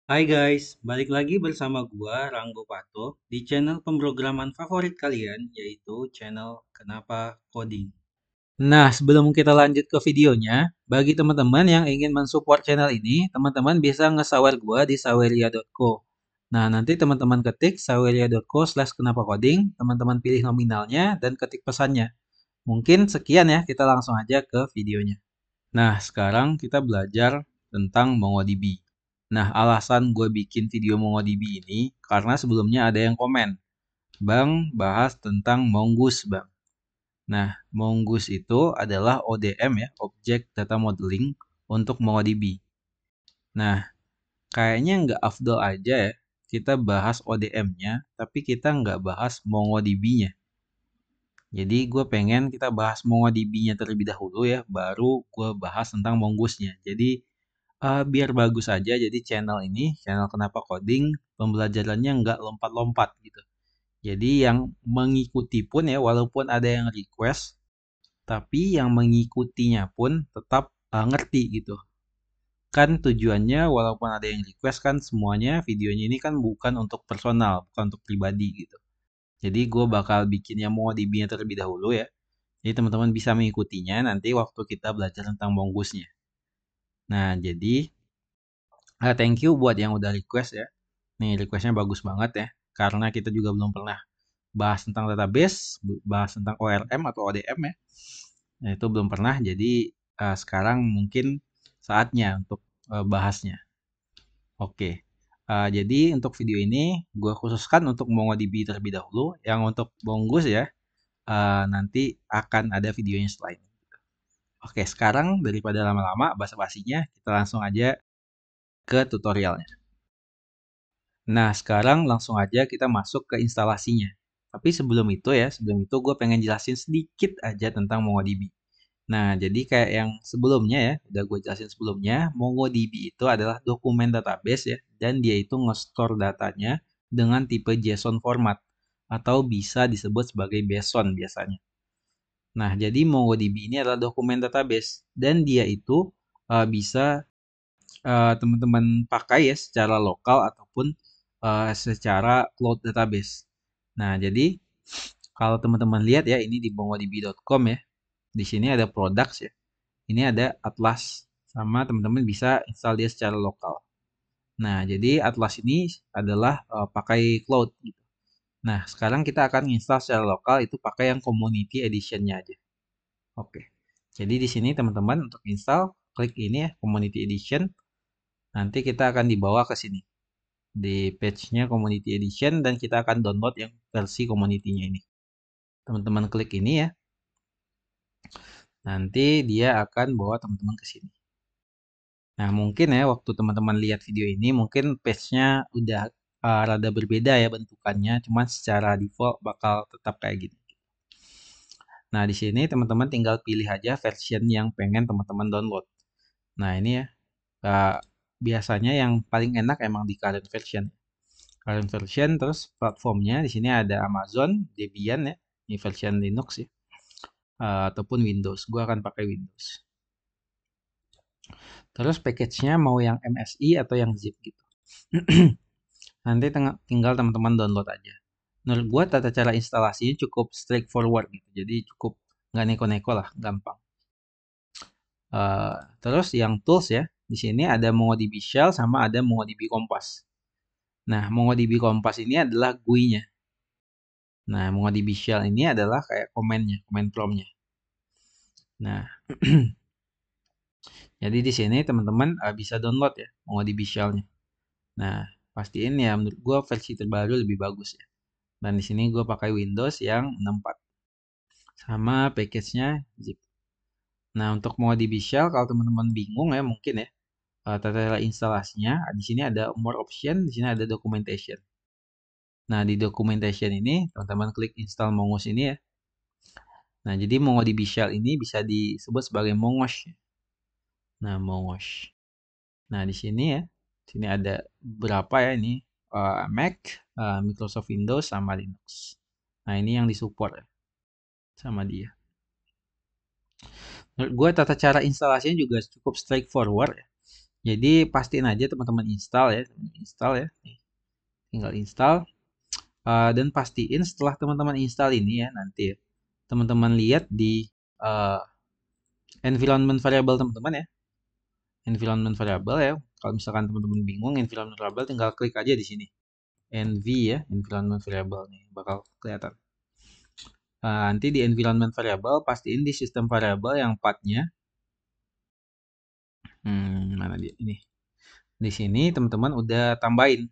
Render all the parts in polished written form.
Hai guys, balik lagi bersama gua Ranggo Pato di channel pemrograman favorit kalian yaitu channel Kenapa Coding. Nah, sebelum kita lanjut ke videonya, bagi teman-teman yang ingin mensupport channel ini, teman-teman bisa nge-sawer gua di saweria.co. Nah, nanti teman-teman ketik saweria.co/kenapa coding, teman-teman pilih nominalnya dan ketik pesannya. Mungkin sekian ya, kita langsung aja ke videonya. Nah, sekarang kita belajar tentang MongoDB. Nah, alasan gue bikin video MongoDB ini karena sebelumnya ada yang komen, Bang, bahas tentang Mongoose, Bang. Nah, Mongoose itu adalah ODM ya, Object Data Modeling untuk MongoDB. Nah, kayaknya nggak afdol aja ya kita bahas ODM-nya, tapi kita nggak bahas MongoDB-nya. Jadi gue pengen kita bahas MongoDB-nya terlebih dahulu ya, baru gue bahas tentang Mongoose-nya. Jadi biar bagus aja, jadi channel ini, channel Kenapa Coding, pembelajarannya nggak lompat-lompat gitu. Jadi yang mengikuti pun ya, walaupun ada yang request, tapi yang mengikutinya pun tetap ngerti gitu. Kan tujuannya walaupun ada yang request kan semuanya videonya ini kan bukan untuk personal, bukan untuk pribadi gitu. Jadi gue bakal bikin yang MongoDB-nya terlebih dahulu ya. Jadi teman-teman bisa mengikutinya nanti waktu kita belajar tentang Mongoose-nya. Nah, jadi thank you buat yang udah request ya. Nih requestnya bagus banget ya. Karena kita juga belum pernah bahas tentang database, bahas tentang ORM atau ODM ya. Nah, itu belum pernah. Jadi sekarang mungkin saatnya untuk bahasnya. Oke. Jadi untuk video ini gue khususkan untuk MongoDB terlebih dahulu. Yang untuk Mongoose ya nanti akan ada videonya setelah ini. Oke, sekarang daripada lama-lama basa-basinya, kita langsung aja ke tutorialnya. Nah, sekarang langsung aja kita masuk ke instalasinya. Tapi sebelum itu gue pengen jelasin sedikit aja tentang MongoDB. Nah, jadi kayak yang sebelumnya ya, udah gue jelasin sebelumnya, MongoDB itu adalah dokumen database ya, dan dia itu nge-store datanya dengan tipe JSON format, atau bisa disebut sebagai BSON biasanya. Nah, jadi MongoDB ini adalah dokumen database, dan dia itu bisa teman-teman pakai ya secara lokal ataupun secara cloud database. Nah, jadi kalau teman-teman lihat ya ini di mongodb.com ya. Di sini ada products ya. Ini ada Atlas sama teman-teman bisa install dia secara lokal. Nah, jadi Atlas ini adalah pakai cloud gitu. Nah, sekarang kita akan install secara lokal itu pakai yang community edition-nya aja. Oke. Jadi di sini teman-teman untuk install klik ini ya community edition. Nanti kita akan dibawa ke sini di page-nya Community Edition dan kita akan download yang versi community-nya ini. Teman-teman klik ini ya. Nanti dia akan bawa teman-teman ke sini. Nah, mungkin ya waktu teman-teman lihat video ini mungkin page-nya udah rada berbeda ya bentukannya, cuman secara default bakal tetap kayak gini. Nah, di sini teman-teman tinggal pilih aja version yang pengen teman-teman download. Nah, ini ya. Biasanya yang paling enak emang di current version. Current version terus platformnya di sini ada Amazon, Debian ya, ini version Linux ya, ataupun Windows. Gua akan pakai Windows. Terus package-nya mau yang MSI atau yang zip gitu. Nanti tinggal teman-teman download aja. Menurut gua tata cara instalasinya cukup straightforward gitu. Jadi cukup nggak neko-neko lah, gampang. Terus yang tools ya, di sini ada MongoDB Shell sama ada MongoDB Compass. Nah, MongoDB Compass ini adalah GUI-nya. Nah, MongoDB Shell ini adalah kayak komennya, komen prompt-nya. Nah, jadi di sini teman-teman bisa download ya MongoDB Shell-nya. Nah, pastiin ya menurut gue versi terbaru lebih bagus ya. Dan di sini gue pakai Windows yang 64 sama package-nya zip. Nah, untuk MongoDB Shell kalau teman-teman bingung ya mungkin ya tata cara instalasinya di sini ada more option, di sini ada documentation. Nah, di documentation ini teman-teman klik install Mongoose ini ya. Nah, jadi MongoDB Shell ini bisa disebut sebagai Mongoose. Nah, Mongoose. Nah, di sini ya, sini ada berapa ya ini Mac, Microsoft Windows sama Linux. Nah, ini yang disupport ya, sama dia. Menurut gue tata cara instalasinya juga cukup straightforward ya. Jadi pastiin aja teman-teman install ya, install ya. Nih, tinggal install. Dan pastiin setelah teman-teman install ini ya nanti ya, teman-teman lihat di uh, environment variable teman-teman ya. Environment variable ya. Kalau misalkan teman-teman bingung environment variable, tinggal klik aja di sini. NV ya, environment variable nih bakal kelihatan. Nanti di environment variable pastiin di system variable yang pathnya. Mana dia ini? Di sini teman-teman udah tambahin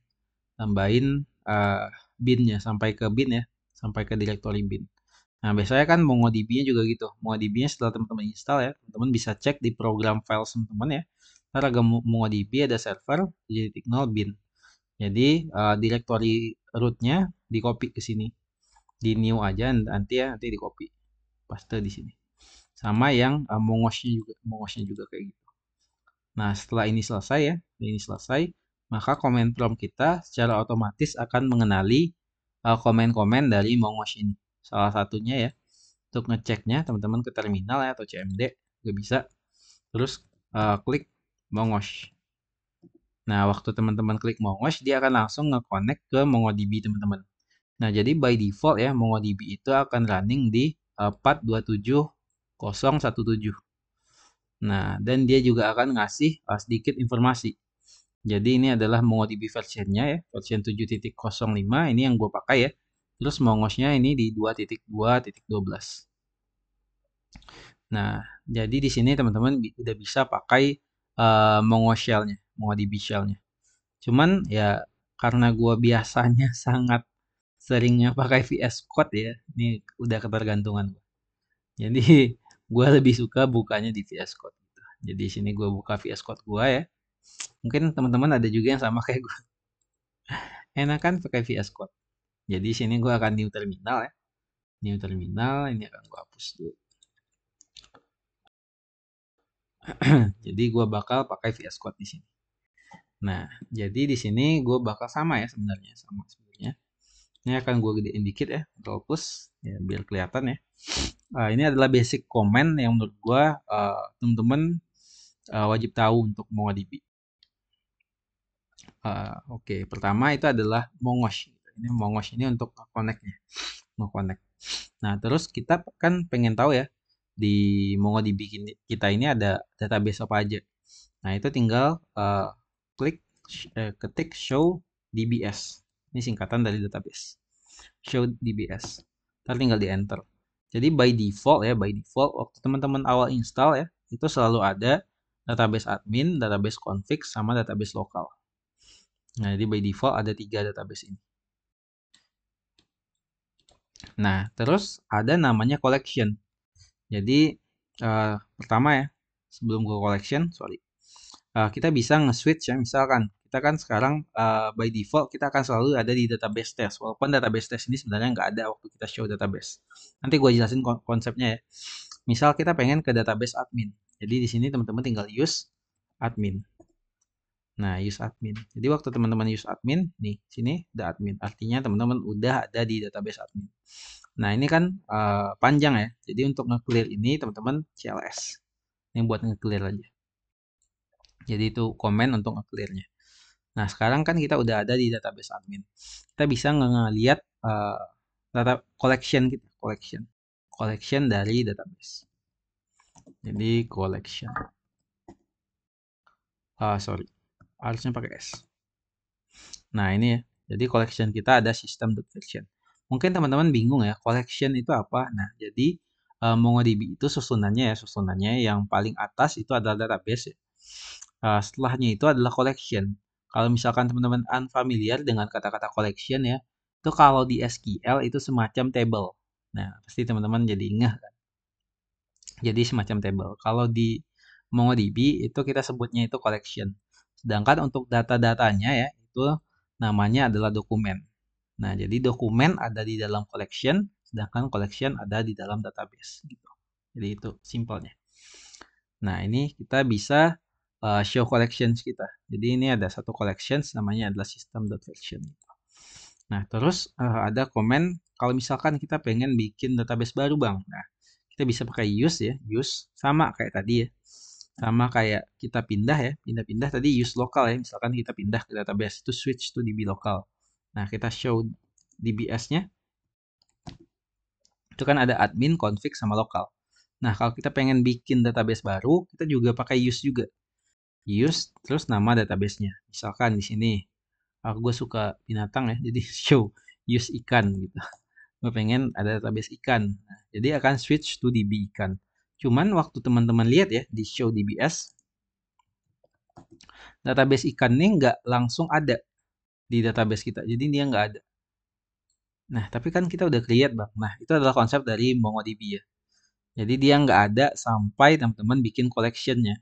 binnya sampai ke bin ya, sampai ke directory bin. Nah, biasanya kan MongoDB-nya juga gitu. MongoDB-nya setelah teman-teman install ya, teman-teman bisa cek di program file teman-teman ya. Ntar ada MongoDB, ada server, jadi 0 bin. Jadi directory root-nya di copy ke sini. Di new aja nanti ya, nanti di copy. Paste di sini. Sama yang Mongosnya juga kayak gitu. Nah, setelah ini selesai, maka command prompt kita secara otomatis akan mengenali komen-komen dari Mongosh ini. Salah satunya ya, untuk ngeceknya teman-teman ke terminal ya, atau CMD, juga bisa. Terus klik Mongosh. Nah, waktu teman-teman klik Mongosh, dia akan langsung nge-connect ke MongoDB teman-teman. Nah, jadi by default ya, MongoDB itu akan running di path 27017. Nah, dan dia juga akan ngasih sedikit informasi. Jadi ini adalah MongoDB versionnya ya, version 7.05, ini yang gue pakai ya. Terus Mongosnya ini di 2.2.12. Nah, jadi di sini teman-teman udah bisa pakai Mongo shell-nya, MongoDB shell-nya. Cuman ya karena gue biasanya sangat seringnya pakai VS Code ya, ini udah ketergantungan gue. Jadi gue lebih suka bukanya di VS Code gitu. Jadi di sini gue buka VS Code gue ya. Mungkin teman-teman ada juga yang sama kayak gue. Enakan pakai VS Code. Jadi sini gue akan new terminal ya. New terminal ini akan gue hapus dulu. Jadi gue bakal pakai VS Code di sini. Nah, jadi di sini gue bakal sama ya sebenarnya, sama sebenarnya. Ini akan gue gedein dikit ya, Ctrl plus ya biar kelihatan ya. Ini adalah basic comment yang menurut gue teman-teman wajib tahu untuk MongoDB. Oke, pertama itu adalah Mongosh. Ini Mongosh ini untuk connect-nya, mau connect. Nah, terus kita kan pengen tahu ya di MongoDB kita ini ada database apa aja. Nah, itu tinggal ketik show DBS. Ini singkatan dari database. Show DBS. Ntar tinggal di enter. Jadi by default waktu teman-teman awal install ya, itu selalu ada database admin, database config, sama database lokal. Nah, jadi by default ada 3 database ini. Nah, terus ada namanya collection. Jadi pertama ya, sebelum ke collection, kita bisa nge-switch ya. Misalkan kita kan sekarang by default kita akan selalu ada di database test. Walaupun database test ini sebenarnya nggak ada waktu kita show database. Nanti gue jelasin konsepnya ya. Misal kita pengen ke database admin. Jadi di sini teman-teman tinggal use admin. Nah, use admin. Jadi waktu teman-teman use admin, nih sini ada admin. Artinya teman-teman udah ada di database admin. Nah, ini kan panjang ya. Jadi untuk nge-clear ini teman-teman CLS. Ini buat nge-clear aja. Jadi itu komen untuk nge-clearnya. Nah, sekarang kan kita udah ada di database admin. Kita bisa ngelihat data collection kita, collection dari database. Jadi collection. Sorry, harusnya pakai S. Nah, ini ya. Jadi collection kita ada system.version. Mungkin teman-teman bingung ya, collection itu apa? Nah, jadi MongoDB itu susunannya yang paling atas itu adalah database ya. Setelahnya itu adalah collection. Kalau misalkan teman-teman unfamiliar dengan kata-kata collection ya, itu kalau di SQL itu semacam table. Nah, pasti teman-teman jadi ingat kan? Jadi semacam table. Kalau di MongoDB itu kita sebutnya itu collection. Sedangkan untuk data-datanya ya, itu namanya adalah dokumen. Nah, jadi dokumen ada di dalam collection, sedangkan collection ada di dalam database gitu. Jadi itu simpelnya. Nah, ini kita bisa show collections kita. Jadi ini ada satu collections namanya adalah system.version. Nah, terus ada komen kalau misalkan kita pengen bikin database baru, Bang. Nah, kita bisa pakai use ya, use sama kayak tadi ya. Sama kayak kita pindah ya, pindah-pindah tadi use lokal ya. Misalkan kita pindah ke database itu switch to DB lokal. Nah, kita show DBS-nya. Itu kan ada admin, config, sama lokal. Nah, kalau kita pengen bikin database baru, kita juga pakai use juga. Use, terus nama database-nya. Misalkan di sini, gue suka binatang ya, jadi show use ikan gitu. Gue pengen ada database ikan. Nah, jadi akan switch to DB ikan. Cuman waktu teman-teman lihat ya, di show DBS, database ikan ini nggak langsung ada di database kita. Jadi dia nggak ada. Nah, tapi kan kita udah create, Bang. Nah, itu adalah konsep dari MongoDB ya. Jadi dia nggak ada sampai teman-teman bikin collection-nya.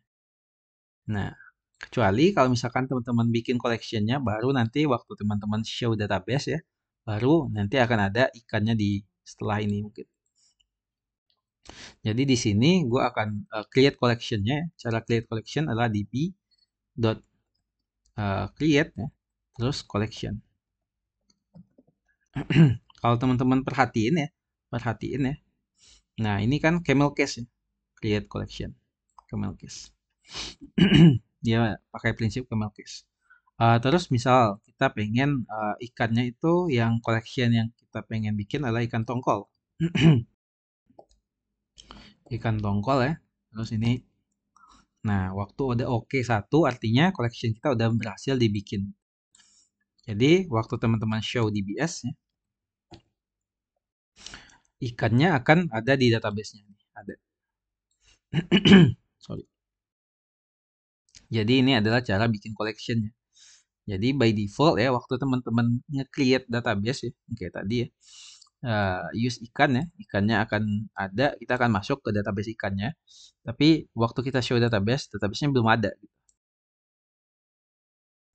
Nah, kecuali kalau misalkan teman-teman bikin collection-nya, baru nanti waktu teman-teman show database ya, baru nanti akan ada ikannya di setelah ini mungkin. Jadi di sini gue akan create collection-nya. Cara create collection adalah db.create ya, terus collection. Kalau teman-teman perhatiin ya. Nah, ini kan camel case ya, create collection, camel case. Dia pakai prinsip camel case. Terus misal kita pengen ikannya itu yang collection yang kita pengen bikin adalah ikan tongkol. Ikan tongkol ya. Terus ini, nah waktu udah oke satu artinya collection kita udah berhasil dibikin. Jadi waktu teman-teman show DBS ya, ikannya akan ada di database-nya. Ada. Sorry. Jadi ini adalah cara bikin collection-nya. Jadi by default ya, waktu teman-teman nge-create database ya, kayak tadi ya, use ikan ya, ikannya akan ada, kita akan masuk ke database ikannya. Tapi waktu kita show database, database-nya belum ada.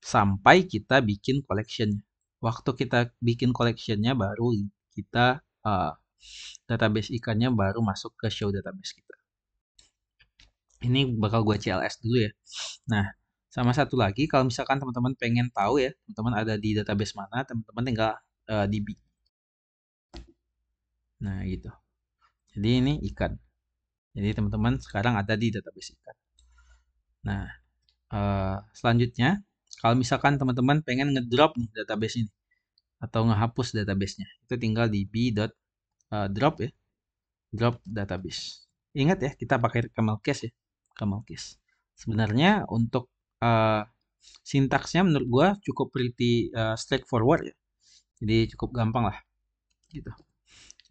Sampai kita bikin collection-nya. Waktu kita bikin collection-nya baru kita database ikannya baru masuk ke show database kita. Ini bakal gue CLS dulu ya. Nah, sama satu lagi, kalau misalkan teman-teman pengen tahu ya, teman-teman ada di database mana, teman-teman tinggal DB. Nah, gitu. Jadi ini ikan. Jadi teman-teman sekarang ada di database ikan. Nah, selanjutnya, kalau misalkan teman-teman pengen ngedrop nih database ini, atau ngehapus database-nya, itu tinggal db.drop ya, drop database. Ingat ya, kita pakai camel case ya, camel case. Sebenarnya untuk sintaksnya menurut gua cukup pretty straightforward ya. Jadi cukup gampang lah gitu.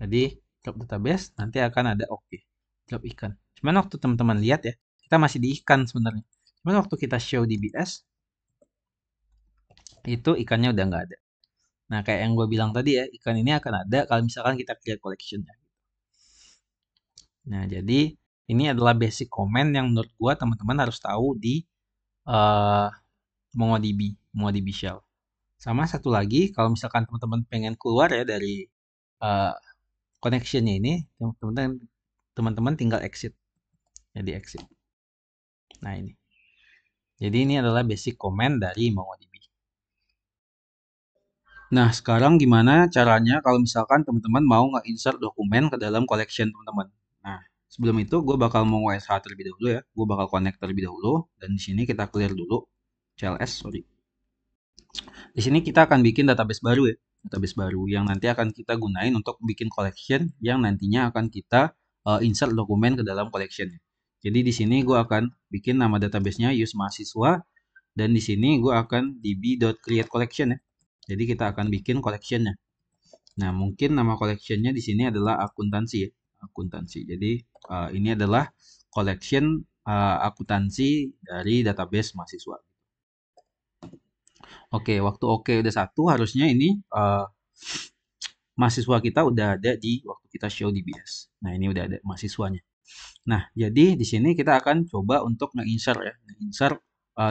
Jadi drop database nanti akan ada oke. Drop ikan. Cuman waktu teman-teman lihat ya, kita masih di ikan sebenarnya. Cuman waktu kita show DBS itu ikannya udah nggak ada. Nah, kayak yang gue bilang tadi ya, ikan ini akan ada kalau misalkan kita create collection-nya. Nah, jadi ini adalah basic comment yang menurut gue teman-teman harus tahu di uh, MongoDB Shell. Sama satu lagi, kalau misalkan teman-teman pengen keluar ya dari uh, connection-nya ini, teman-teman tinggal exit. Jadi exit. Nah, ini. Jadi ini adalah basic comment dari MongoDB. Nah, sekarang gimana caranya kalau misalkan teman-teman mau nge-insert dokumen ke dalam collection teman-teman? Nah, sebelum itu gue bakal mau WSH terlebih dahulu ya. Gue bakal connect terlebih dahulu dan di sini kita clear dulu CLS, sorry. Di sini kita akan bikin database baru ya. Database baru yang nanti akan kita gunain untuk bikin collection yang nantinya akan kita insert dokumen ke dalam collection. Jadi di sini gue akan bikin nama databasenya use mahasiswa dan di sini gue akan db.create collection ya. Jadi kita akan bikin collectionnya. Nah, mungkin nama collectionnya di sini adalah akuntansi ya. Akuntansi. Jadi ini adalah collection akuntansi dari database mahasiswa. Oke, waktu oke udah satu, harusnya ini mahasiswa kita udah ada di waktu kita show DBS. Nah, ini udah ada mahasiswanya. Nah, jadi di sini kita akan coba untuk nge-insert ya, nge-insert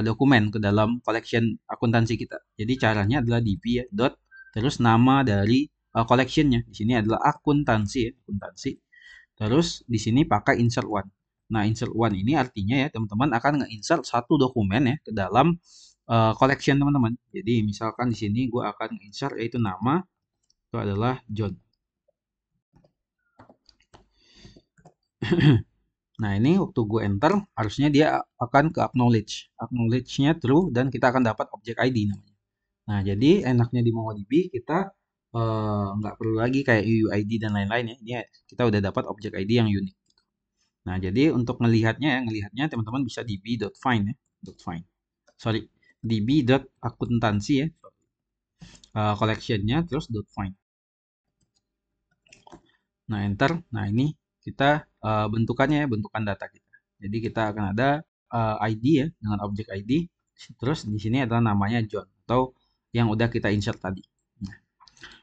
dokumen ke dalam collection akuntansi kita. Jadi caranya adalah db ya, dot terus nama dari collectionnya. Di sini adalah akuntansi ya, akuntansi. Terus di sini pakai insert one. Nah, insert one ini artinya ya teman-teman akan nge-insert satu dokumen ya ke dalam collection teman-teman. Jadi misalkan di sini gue akan insert yaitu nama itu adalah John. Nah, ini waktu gue enter, harusnya dia akan ke acknowledge. Acknowledge-nya true, dan kita akan dapat objek ID namanya. Nah, jadi enaknya di MongoDB, kita nggak perlu lagi kayak UUID dan lain-lain ya. Ini kita udah dapat objek ID yang unik. Nah, jadi untuk ngelihatnya teman-teman bisa db.find ya. .find. Sorry, db.akuntansi ya. Collection-nya terus .find. Nah, enter. Nah, ini kita bentukannya ya, bentukan data kita. Jadi kita akan ada ID ya, dengan objek ID. Terus di sini adalah namanya John atau yang udah kita insert tadi.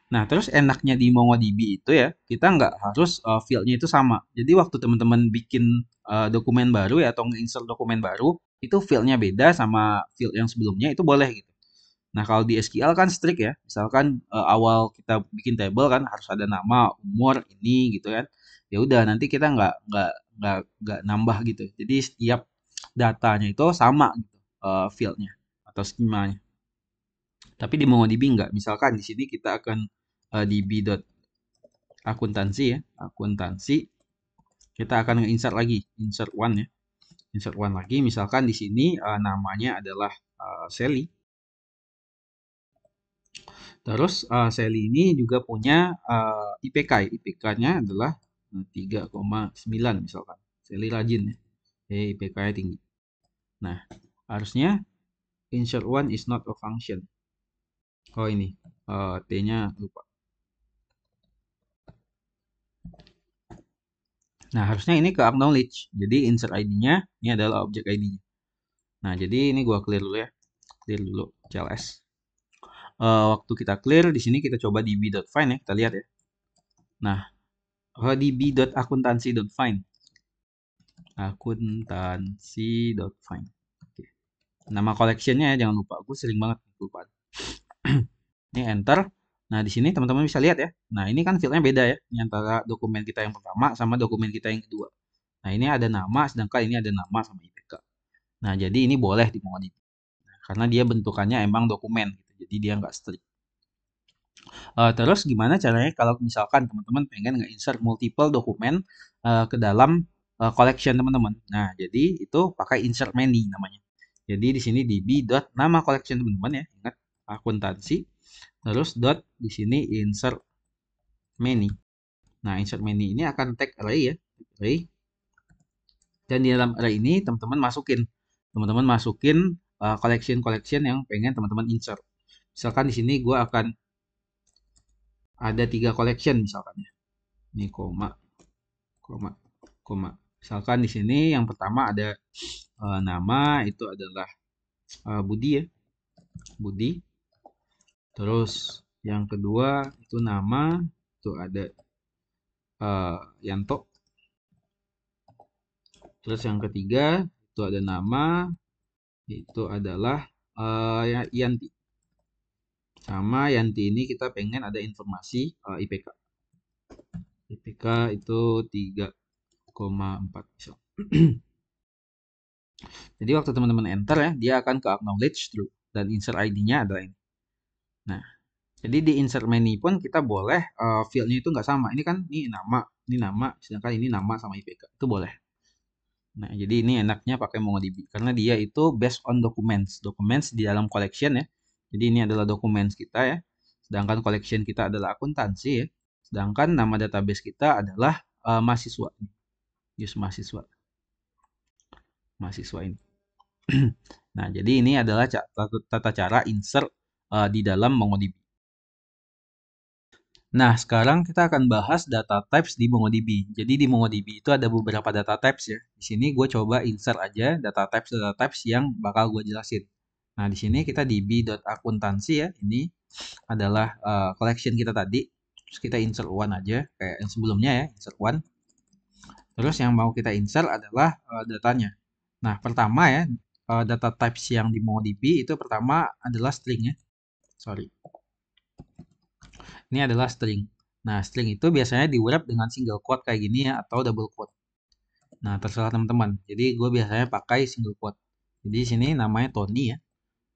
Nah, terus enaknya di MongoDB itu ya, kita nggak harus field-nya itu sama. Jadi waktu teman-teman bikin dokumen baru ya, atau nge-insert dokumen baru, itu field-nya beda sama field yang sebelumnya, itu boleh gitu. Nah, kalau di SQL kan strict ya. Misalkan awal kita bikin table kan harus ada nama, umur, ini gitu kan. Ya udah, nanti kita nggak nambah gitu. Jadi setiap datanya itu sama gitu, field-nya atau skemanya. Tapi di MongoDB nggak. Misalkan di sini kita akan db.akuntansi ya, akuntansi. Kita akan insert lagi, insert one ya. Insert one lagi. Misalkan di sini namanya adalah Sally. Terus Sally ini juga punya IPK. IPK-nya adalah 3,9 misalkan. Sally rajin ya. IPK-nya tinggi. Nah, harusnya insert one is not a function. Oh ini, T-nya lupa. Nah, harusnya ini ke acknowledge. Jadi insert ID-nya, ini adalah objek ID-nya. Nah, jadi ini gua clear dulu ya. Clear dulu CLS. Waktu kita clear, di sini kita coba db.find ya, kita lihat ya. Nah, db.akuntansi.find. Akuntansi.find. Oke. Nama collection-nya ya, jangan lupa. Gue sering banget lupa. Ini enter. Nah, di sini teman-teman bisa lihat ya. Nah, ini kan field-nya beda ya. Ini antara dokumen kita yang pertama sama dokumen kita yang kedua. Nah, ini ada nama, sedangkan ini ada nama sama IPK. Nah, jadi ini boleh di MongoDB. Nah, karena dia bentukannya emang dokumen, gitu. Jadi dia nggak strict. Terus gimana caranya kalau misalkan teman-teman pengen nge-insert multiple dokumen ke dalam collection teman-teman. Nah, jadi itu pakai insert many namanya. Jadi di sini db.nama collection teman-teman ya. Ingat akuntansi. Terus dot di sini insert many. Nah, insert many ini akan tag array ya. Array. Dan di dalam array ini teman-teman masukin collection-collection yang pengen teman-teman insert. Misalkan di sini gue akan ada 3 collection misalkan ya. Ini koma, koma, koma. Misalkan di sini yang pertama ada nama itu adalah Budi ya. Budi. Terus yang kedua itu nama itu ada Yanto. Terus yang ketiga itu ada nama itu adalah Yanti. Sama Yanti ini kita pengen ada informasi IPK. IPK itu 3,4 misal. Jadi waktu teman-teman enter ya, dia akan ke acknowledge true dan insert ID-nya adalah ini. Nah, jadi di insert menu pun kita boleh field-nya itu nggak sama. Ini kan ini nama, sedangkan ini nama sama IPK. Itu boleh. Nah, jadi ini enaknya pakai MongoDB karena dia itu based on documents. Documents di dalam collection ya. Jadi ini adalah documents kita ya. Sedangkan collection kita adalah akuntansi ya. Sedangkan nama database kita adalah mahasiswa. Use mahasiswa. Mahasiswa ini. Nah, jadi ini adalah tata cara insert di dalam MongoDB. Nah, sekarang kita akan bahas data types di MongoDB. Jadi di MongoDB itu ada beberapa data types ya. Di sini gue coba insert aja data types yang bakal gue jelasin. Nah, di sini kita db.akuntansi ya. Ini adalah collection kita tadi. Terus kita insert one aja kayak yang sebelumnya ya, insert one. Terus yang mau kita insert adalah datanya. Nah, pertama ya, data types yang di MongoDB itu pertama adalah string ya. Sorry. Ini adalah string. Nah, string itu biasanya di wrap dengan single quote kayak gini ya, atau double quote. Nah, terserah teman-teman. Jadi, gue biasanya pakai single quote. Jadi, di sini namanya Tony ya.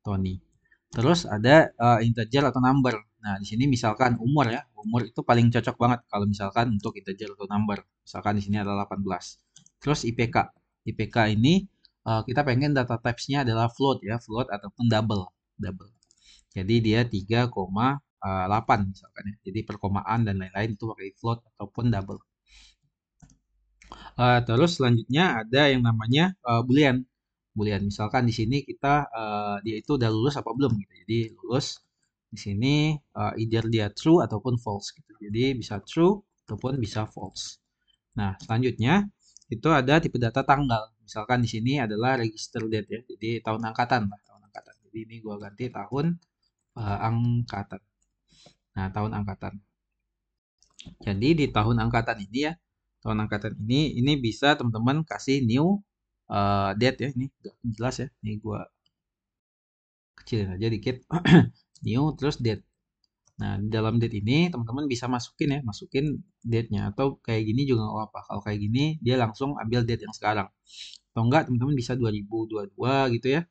Tony. Terus ada integer atau number. Nah, di sini misalkan umur ya. Umur itu paling cocok banget kalau misalkan untuk integer atau number. Misalkan di sini adalah 18. Terus IPK. IPK ini kita pengen data types-nya adalah float ya, float ataupun double. Double. Jadi dia 3,8 misalkan ya. Jadi perkomaan dan lain-lain itu pakai float ataupun double. Terus selanjutnya ada yang namanya boolean. Boolean misalkan di sini kita dia itu udah lulus apa belum gitu. Jadi lulus di sini either dia true ataupun false gitu. Jadi bisa true ataupun bisa false. Nah, selanjutnya itu ada tipe data tanggal. Misalkan di sini adalah register date ya. Jadi tahun angkatan lah, tahun angkatan. Jadi ini gua ganti tahun angkatan. Nah, tahun angkatan. Jadi di tahun angkatan ini ya, tahun angkatan ini bisa teman-teman kasih new date ya. Ini nggak jelas ya. Ini gua kecilin aja dikit. New terus date. Nah, di dalam date ini teman-teman bisa masukin ya, masukin date-nya atau kayak gini juga nggak apa-apa. Kalau kayak gini dia langsung ambil date yang sekarang. Atau enggak teman-teman bisa 2022 gitu ya.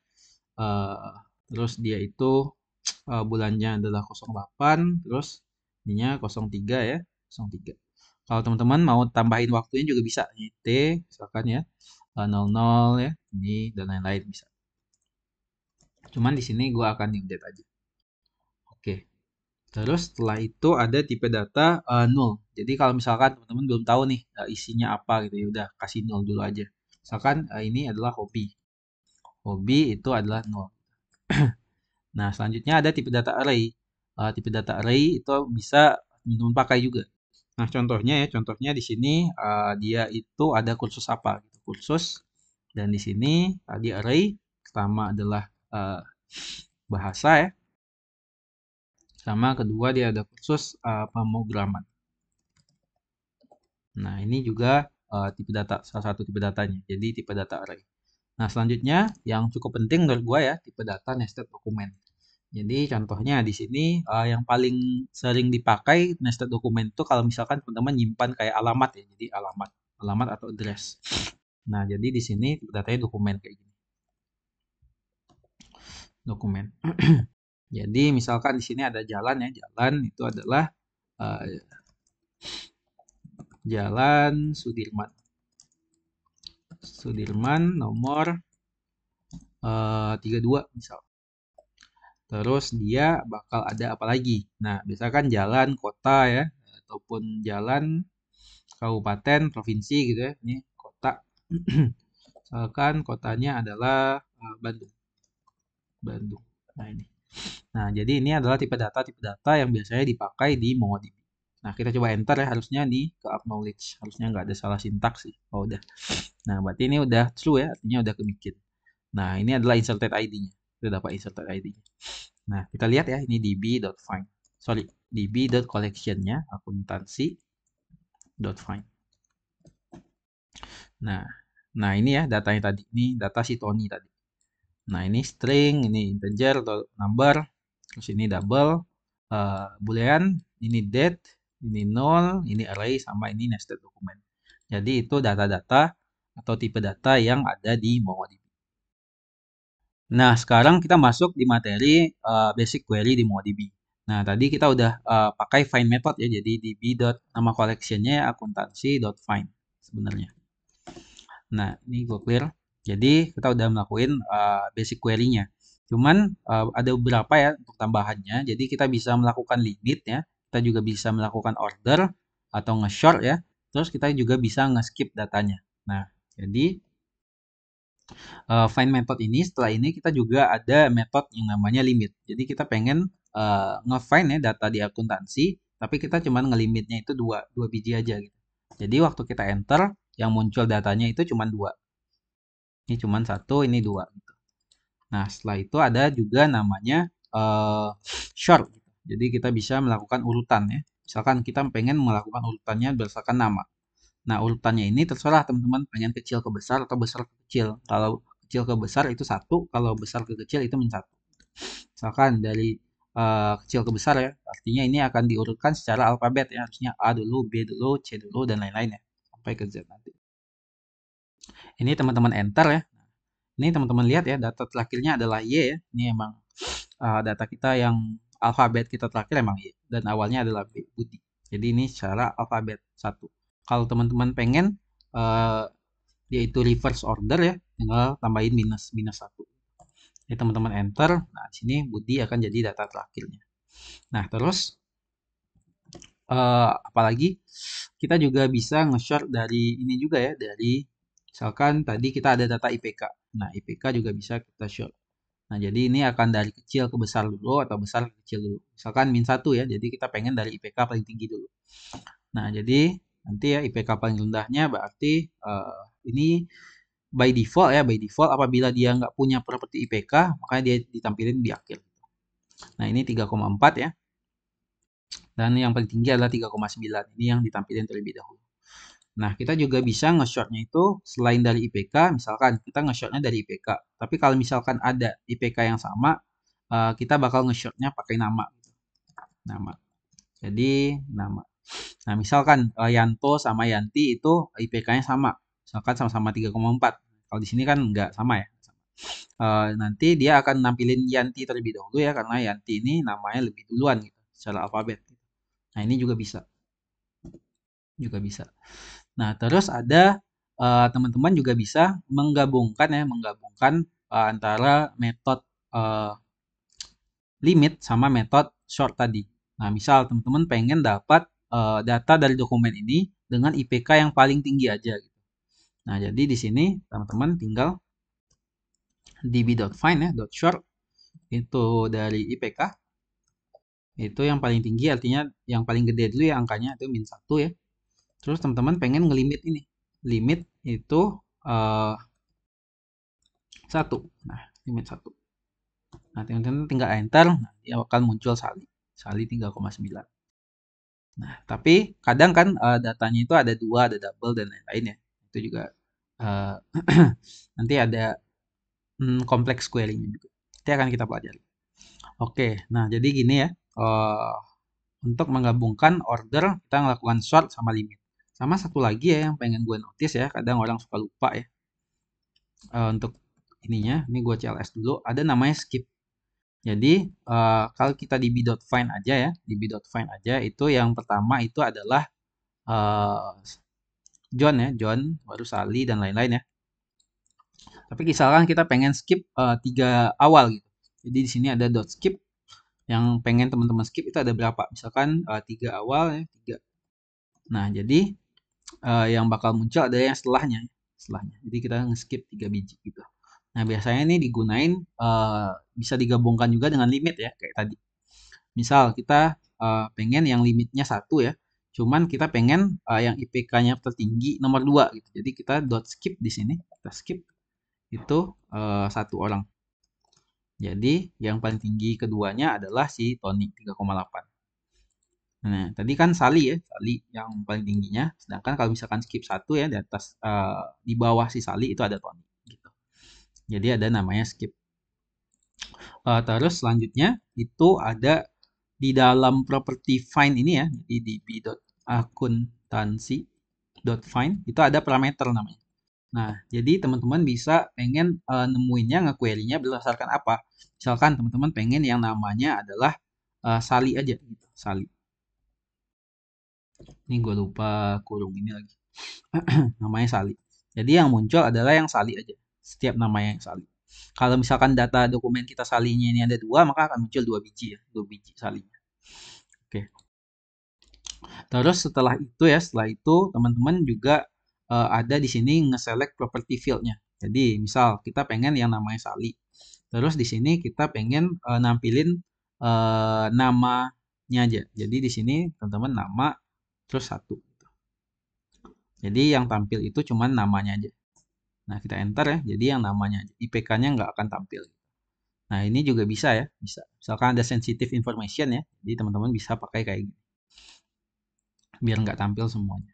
Eh, terus dia itu bulannya adalah 08, terus ininya 03 ya, 03. Kalau teman-teman mau tambahin waktunya juga bisa, T misalkan ya, 00 ya, ini dan lain-lain bisa. Cuman di sini gua akan update aja. Oke. Terus setelah itu ada tipe data null. Jadi kalau misalkan teman-teman belum tahu nih isinya apa gitu ya, udah kasih null dulu aja. Misalkan ini adalah hobi. Hobi itu adalah null. Nah, selanjutnya ada tipe data array. Tipe data array itu bisa teman-teman pakai juga. Nah, contohnya ya, contohnya di sini dia itu ada kursus apa gitu. Kursus dan di sini di array pertama adalah bahasa ya. Sama kedua dia ada kursus pemrograman. Nah, ini juga tipe data salah satu tipe datanya. Jadi tipe data array. Nah, selanjutnya yang cukup penting menurut gua ya, tipe data nested dokumen. Jadi contohnya di sini yang paling sering dipakai nested dokumen itu kalau misalkan teman-teman nyimpan kayak alamat ya. Jadi alamat atau address. Nah, jadi di sini datanya dokumen kayak gini. Dokumen. Jadi misalkan di sini ada jalan ya. Jalan itu adalah Jalan Sudirman. Sudirman nomor 32 misal. Terus dia bakal ada apa lagi? Nah, misalkan jalan kota ya, ataupun jalan kabupaten, provinsi gitu ya. Ini kota. Misalkan kotanya adalah Bandung. Bandung. Nah, ini. Nah, jadi ini adalah tipe data yang biasanya dipakai di MongoDB. Nah, kita coba enter ya, harusnya nih ke acknowledge. Harusnya nggak ada salah sintaks sih. Oh, udah. Nah, berarti ini udah true ya, artinya udah kebikin. Nah, ini adalah inserted ID-nya. Kita dapat inserted ID-nya. Nah, kita lihat ya, ini db.find. Sorry, db.collection-nya akuntansi.find. Nah, nah ini ya datanya tadi. Ini data si Tony tadi. Nah, ini string, ini integer atau number, terus ini double, boolean, ini date, ini null, ini array, sama ini nested document. Jadi itu data-data atau tipe data yang ada di MongoDB. Nah, sekarang kita masuk di materi basic query di MongoDB. Nah, tadi kita udah pakai find method ya, jadi db.nama collection-nya akuntansi.find sebenarnya. Nah, ini gue clear. Jadi kita udah melakukan basic query-nya. Cuman ada beberapa ya untuk tambahannya. Jadi kita bisa melakukan limit ya. Kita juga bisa melakukan order atau nge-short ya. Terus kita juga bisa nge-skip datanya. Nah, jadi find method ini setelah ini kita juga ada metode yang namanya limit. Jadi kita pengen nge-find ya data di akuntansi, tapi kita cuman ngelimitnya itu dua biji aja gitu. Jadi waktu kita enter yang muncul datanya itu cuma dua. Ini cuma satu, ini dua. Gitu. Nah setelah itu ada juga namanya short. Gitu. Jadi kita bisa melakukan urutan ya. Misalkan kita pengen melakukan urutannya berdasarkan nama. Nah urutannya ini terserah teman-teman pengen kecil ke besar atau besar ke kecil. Kalau kecil ke besar itu satu, kalau besar ke kecil itu satu. Misalkan dari kecil ke besar ya, artinya ini akan diurutkan secara alfabet ya, harusnya A dulu, B dulu, C dulu, dan lain-lain ya, sampai ke Z nanti. Ini teman-teman enter ya. Ini teman-teman lihat ya, data terakhirnya adalah Y ya. Ini emang data kita yang alfabet kita terakhir emang Y. Dan awalnya adalah B, Budi. Jadi ini secara alfabet satu. Kalau teman-teman pengen yaitu reverse order ya, tinggal tambahin minus 1. Jadi teman-teman enter, nah di sini Budi akan jadi data terakhirnya. Nah terus apalagi kita juga bisa nge-short dari ini juga ya, dari misalkan tadi kita ada data IPK. Nah IPK juga bisa kita short. Nah, jadi ini akan dari kecil ke besar dulu atau besar ke kecil dulu. Misalkan min 1 ya, jadi kita pengen dari IPK paling tinggi dulu. Nah, jadi nanti ya IPK paling rendahnya berarti ini by default ya, by default apabila dia nggak punya properti IPK, makanya dia ditampilin di akhir. Nah, ini 3,4 ya. Dan yang paling tinggi adalah 3,9. Ini yang ditampilin terlebih dahulu. Nah, kita juga bisa nge-shortnya itu selain dari IPK, misalkan kita nge-shortnya dari IPK. Tapi kalau misalkan ada IPK yang sama, kita bakal nge-shortnya pakai nama. Nama. Jadi, nama. Nah, misalkan Yanto sama Yanti itu IPK-nya sama. Misalkan sama-sama 3,4. Kalau di sini kan nggak sama ya. Nanti dia akan nampilin Yanti terlebih dahulu ya, karena Yanti ini namanya lebih duluan gitu, secara alfabet. Nah, ini juga bisa. Juga bisa. Nah, terus ada teman-teman juga bisa menggabungkan ya, antara metode limit sama metode short tadi. Nah, misal teman-teman pengen dapat data dari dokumen ini dengan IPK yang paling tinggi aja gitu. Nah, jadi di sini teman-teman tinggal db.find ya, .short itu dari IPK itu yang paling tinggi, artinya yang paling gede dulu ya angkanya itu min 1 ya. Terus teman-teman pengen ngelimit ini. Limit itu 1. Nah, limit 1. Nah, teman-teman tinggal enter, nah, dia akan muncul Sali. Sali 3,9. Nah, tapi kadang kan datanya itu ada 2, ada double dan lain-lain ya. Itu juga nanti ada kompleks query-nya juga. Nanti akan kita pelajari. Oke, nah jadi gini ya. Untuk menggabungkan order, kita melakukan sort sama limit. Sama satu lagi ya yang pengen gue notice ya, kadang orang suka lupa ya. Untuk ininya, ini gue CLS dulu, ada namanya skip. Jadi kalau kita di b.find aja ya, di b.find aja itu yang pertama itu adalah John ya, John, baru Sally dan lain-lain ya. Tapi misalkan kita pengen skip 3 awal gitu. Jadi di sini ada dot skip. Yang pengen teman-teman skip itu ada berapa? Misalkan 3 awal ya, 3. Nah, jadi yang bakal muncul ada yang setelahnya. Jadi kita nge-skip 3 biji gitu. Nah, biasanya ini digunain bisa digabungkan juga dengan limit ya, kayak tadi. Misal kita pengen yang limitnya 1 ya. Cuman kita pengen yang IPK-nya tertinggi nomor 2 gitu. Jadi kita dot skip di sini, kita skip itu 1 orang. Jadi yang paling tinggi keduanya adalah si Tony 3,8. Nah, tadi kan Sali ya, Sali yang paling tingginya. Sedangkan kalau misalkan skip 1 ya di atas di bawah si Sali itu ada Tony gitu. Jadi ada namanya skip. Terus selanjutnya itu ada di dalam property find ini ya, di db.akuntansi.find itu ada parameter namanya. Nah, jadi teman-teman bisa pengen nemuinnya, nge-query-nya berdasarkan apa. Misalkan teman-teman pengen yang namanya adalah Sali aja gitu, Sali. Ini gue lupa kurung ini lagi. Namanya Sali. Jadi yang muncul adalah yang Sali aja. Setiap namanya yang Sali. Kalau misalkan data dokumen kita Salinya ini ada 2, maka akan muncul 2 biji ya, 2 biji Salinya. Oke. Terus setelah itu ya, setelah itu teman-teman juga ada di sini nge-select property field-nya. Jadi misal kita pengen yang namanya Sali. Terus di sini kita pengen nampilin namanya aja. Jadi di sini teman-teman nama terus 1. Jadi yang tampil itu cuma namanya aja. Nah, kita enter ya. Jadi yang namanya aja. IPK-nya nggak akan tampil. Nah, ini juga bisa ya. Bisa. Misalkan ada sensitive information ya. Jadi teman-teman bisa pakai kayak gini. Biar nggak tampil semuanya.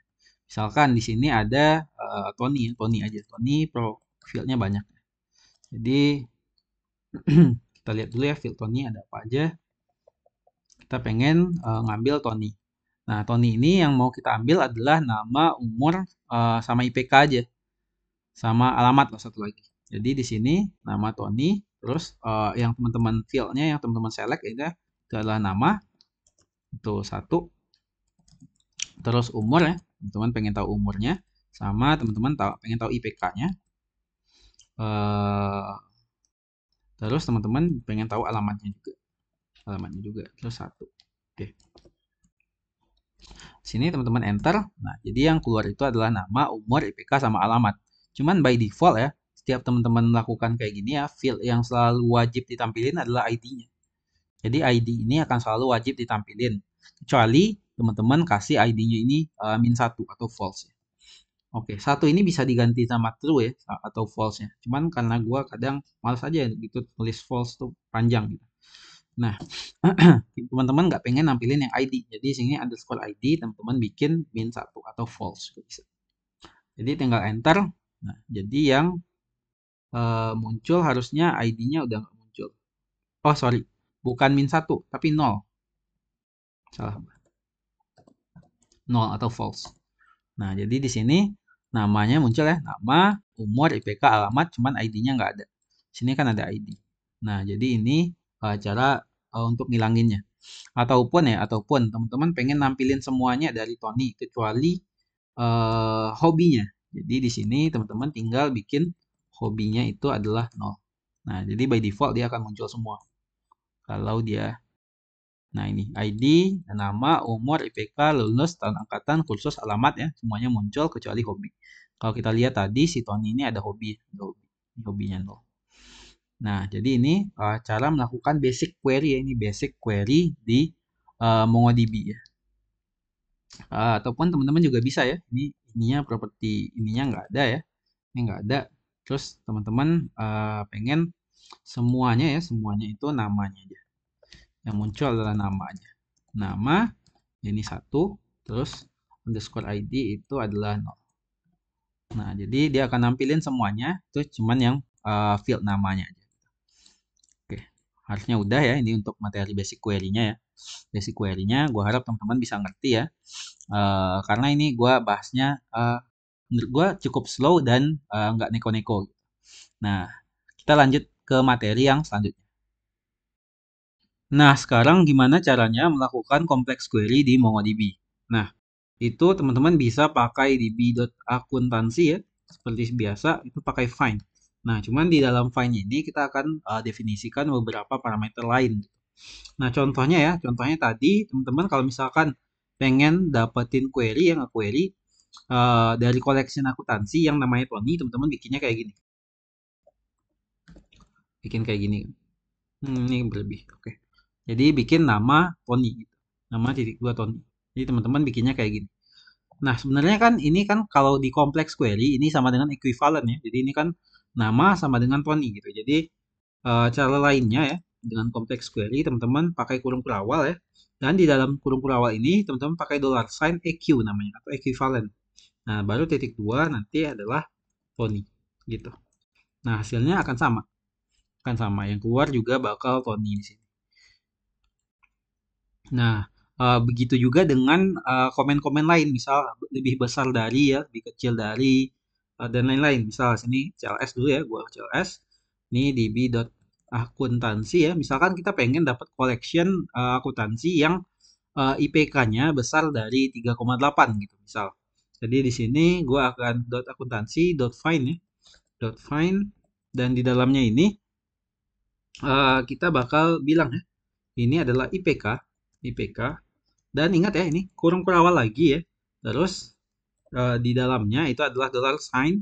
Misalkan di sini ada Tony ya. Tony aja. Tony profilnya banyak. Jadi kita lihat dulu ya field Tony ada apa aja. Kita pengen ngambil Tony. Nah, Tony ini yang mau kita ambil adalah nama, umur, sama IPK aja. Sama alamat lah satu lagi. Jadi di sini nama Tony, terus yang teman-teman fieldnya, yang teman-teman select itu adalah nama, itu 1. Terus umur ya, teman-teman pengen tahu umurnya. Sama teman-teman pengen tahu IPK-nya. Terus teman-teman pengen tahu alamatnya juga. Terus 1. Oke. Sini teman-teman enter. Nah, jadi yang keluar itu adalah nama, umur, IPK, sama alamat. Cuman by default ya, setiap teman-teman melakukan kayak gini ya, field yang selalu wajib ditampilin adalah ID-nya. Jadi ID ini akan selalu wajib ditampilin. Kecuali teman-teman kasih ID-nya ini -1 atau false. Oke, 1 ini bisa diganti sama true ya, atau false-nya. Cuman karena gua kadang males aja gitu tulis false tuh panjang gitu. Nah, teman-teman nggak pengen nampilin yang ID. Jadi sini underscore ID, teman-teman bikin -1 atau false. Bisa. Jadi tinggal enter. Nah, jadi yang muncul harusnya ID-nya udah nggak muncul. Oh, sorry. Bukan -1, tapi 0. Salah. 0 atau false. Nah, jadi di sini namanya muncul ya. Nama, umur, IPK, alamat, cuman ID-nya nggak ada. Sini kan ada ID. Nah, jadi ini cara untuk ngilanginnya. Ataupun teman-teman pengen nampilin semuanya dari Tony kecuali hobinya. Jadi di sini teman-teman tinggal bikin hobinya itu adalah 0. Nah, jadi by default dia akan muncul semua. Kalau dia Nah, ini ID, nama, umur, IPK, lulus, tahun angkatan, kursus, alamat ya, semuanya muncul kecuali hobi. Kalau kita lihat tadi si Tony ini ada hobi, Ini hobinya 0. Nah, jadi ini cara melakukan basic query ya, ini basic query di MongoDB ya. Ataupun teman-teman juga bisa ya, ininya properti ininya nggak ada ya, ini nggak ada. Terus teman-teman pengen semuanya itu namanya aja. Yang muncul adalah namanya. Nama, ini 1, terus underscore ID itu adalah 0. Nah, jadi dia akan nampilin semuanya, terus cuman yang field namanya aja. Oke, harusnya udah ya ini untuk materi basic query-nya ya. Basic query-nya gue harap teman-teman bisa ngerti ya. Karena ini gue bahasnya menurut gue cukup slow dan nggak neko-neko. Nah, kita lanjut ke materi yang selanjutnya. Nah, sekarang gimana caranya melakukan complex query di MongoDB? Nah, itu teman-teman bisa pakai db.akuntansi ya, seperti biasa, itu pakai find. Nah, cuman di dalam find ini kita akan definisikan beberapa parameter lain. Nah, contohnya tadi teman-teman kalau misalkan pengen dapetin query yang query dari collection akuntansi yang namanya Tony, teman-teman bikinnya kayak gini. Bikin kayak gini. Ini berlebih. Oke. Jadi bikin nama Tony gitu. Nama _2 Tony. Jadi teman-teman bikinnya kayak gini. Nah, sebenarnya kan ini kan kalau di complex query ini sama dengan equivalent ya. Jadi ini kan nama sama dengan Tony gitu. Jadi cara lainnya ya dengan complex query teman-teman pakai kurung kurawal ya. Dan di dalam kurung kurawal ini teman-teman pakai $sign EQ namanya atau equivalent. Nah, baru titik 2 nanti adalah Tony gitu. Nah, hasilnya akan sama. Yang keluar juga bakal Tony di sini. Nah, begitu juga dengan komen-komen lain, misal lebih besar dari ya, lebih kecil dari dan lain-lain. Misal sini CLS dulu ya, gua CLS. Ini db.akuntansi ya. Misalkan kita pengen dapat collection akuntansi yang IPK-nya besar dari 3,8 gitu misal. Jadi di sini gua akan .akuntansi.find ya. .find dan di dalamnya ini kita bakal bilang ya, ini adalah IPK dan ingat ya ini kurung kurawal lagi ya. Terus di dalamnya itu adalah $sign.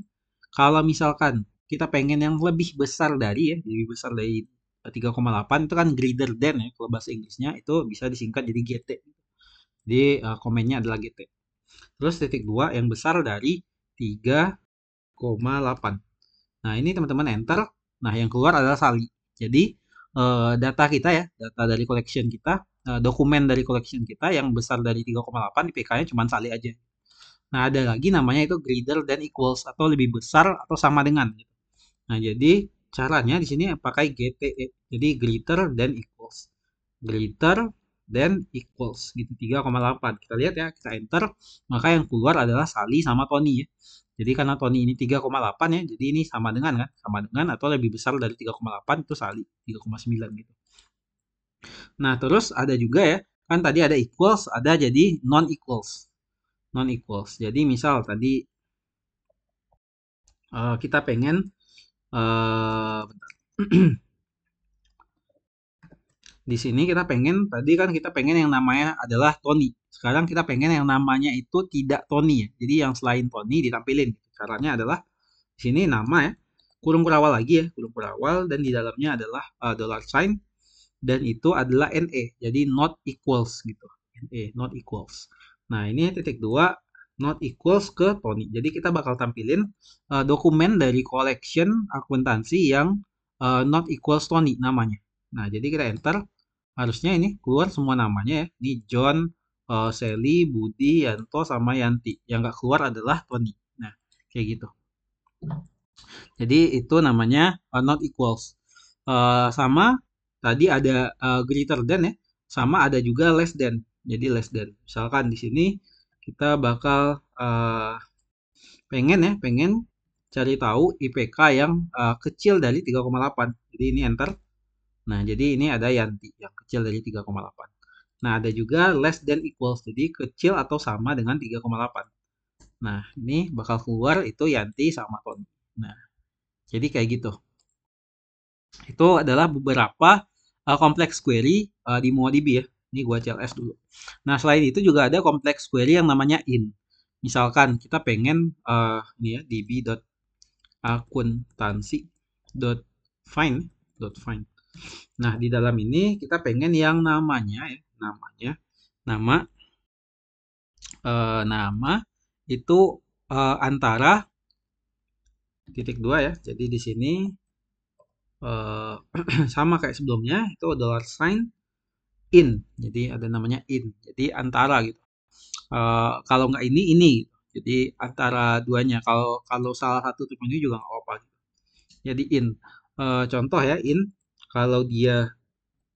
Kalau misalkan kita pengen yang lebih besar dari ya, lebih besar dari 3,8 itu kan greater than ya kalau bahasa Inggrisnya itu bisa disingkat jadi GT. Jadi komennya adalah GT. Terus titik 2 yang besar dari 3,8. Nah, ini teman-teman enter. Nah, yang keluar adalah Sali. Jadi data kita ya, data dari collection kita, dokumen dari collection kita yang besar dari 3,8 IPK-nya cuma Sali aja. Nah, ada lagi namanya itu greater than equals atau lebih besar atau sama dengan gitu. Nah, jadi caranya di sini pakai GTE. Jadi greater than equals. Greater than equals gitu 3,8. Kita lihat ya, kita enter, maka yang keluar adalah Sali sama Tony ya. Jadi karena Tony ini 3,8 ya, jadi ini sama dengan kan? Sama dengan atau lebih besar dari 3,8 itu Sali 3,9 gitu. Nah, terus ada juga ya, kan tadi ada equals, ada jadi non equals. Non equals. Jadi misal tadi kita pengen bentar. Di sini kita pengen, tadi kan kita pengen yang namanya adalah Tony. Sekarang kita pengen yang namanya itu tidak Tony ya. Jadi yang selain Tony ditampilin. Caranya adalah di sini nama ya, kurung kurawal lagi ya, kurung kurawal, dan di dalamnya adalah dollar sign, dan itu adalah NE. Jadi not equals gitu. NE, not equals. Nah, ini titik dua not equals ke Tony. Jadi kita bakal tampilin dokumen dari collection akuntansi yang not equals Tony namanya. Nah, jadi kita enter, harusnya ini keluar semua namanya ya. Ini John, Sally, Budi, Yanto, sama Yanti. Yang nggak keluar adalah Tony. Nah, kayak gitu. Jadi itu namanya not equals. Sama tadi ada greater than ya, sama ada juga less than. Jadi less than. Misalkan di sini kita bakal pengen cari tahu IPK yang kecil dari 3,8. Jadi ini enter. Nah, jadi ini ada Yanti yang kecil dari 3,8. Nah, ada juga less than equals. Jadi kecil atau sama dengan 3,8. Nah, ini bakal keluar itu Yanti sama Tony. Nah, jadi kayak gitu. Itu adalah beberapa kompleks query di MongoDB ya. Ini gua CLS dulu. Nah, selain itu juga ada kompleks query yang namanya in. Misalkan kita pengen ini ya db.akuntansi.find. Nah, di dalam ini kita pengen yang namanya ya, nama itu antara titik dua ya. Jadi di sini sama kayak sebelumnya itu dollar sign in. Jadi ada namanya in. Jadi antara gitu. Kalau nggak ini gitu. Jadi antara duanya. Kalau salah satu terpenuhi juga nggak apa-apa. Gitu. Jadi in. Contoh ya in. Kalau dia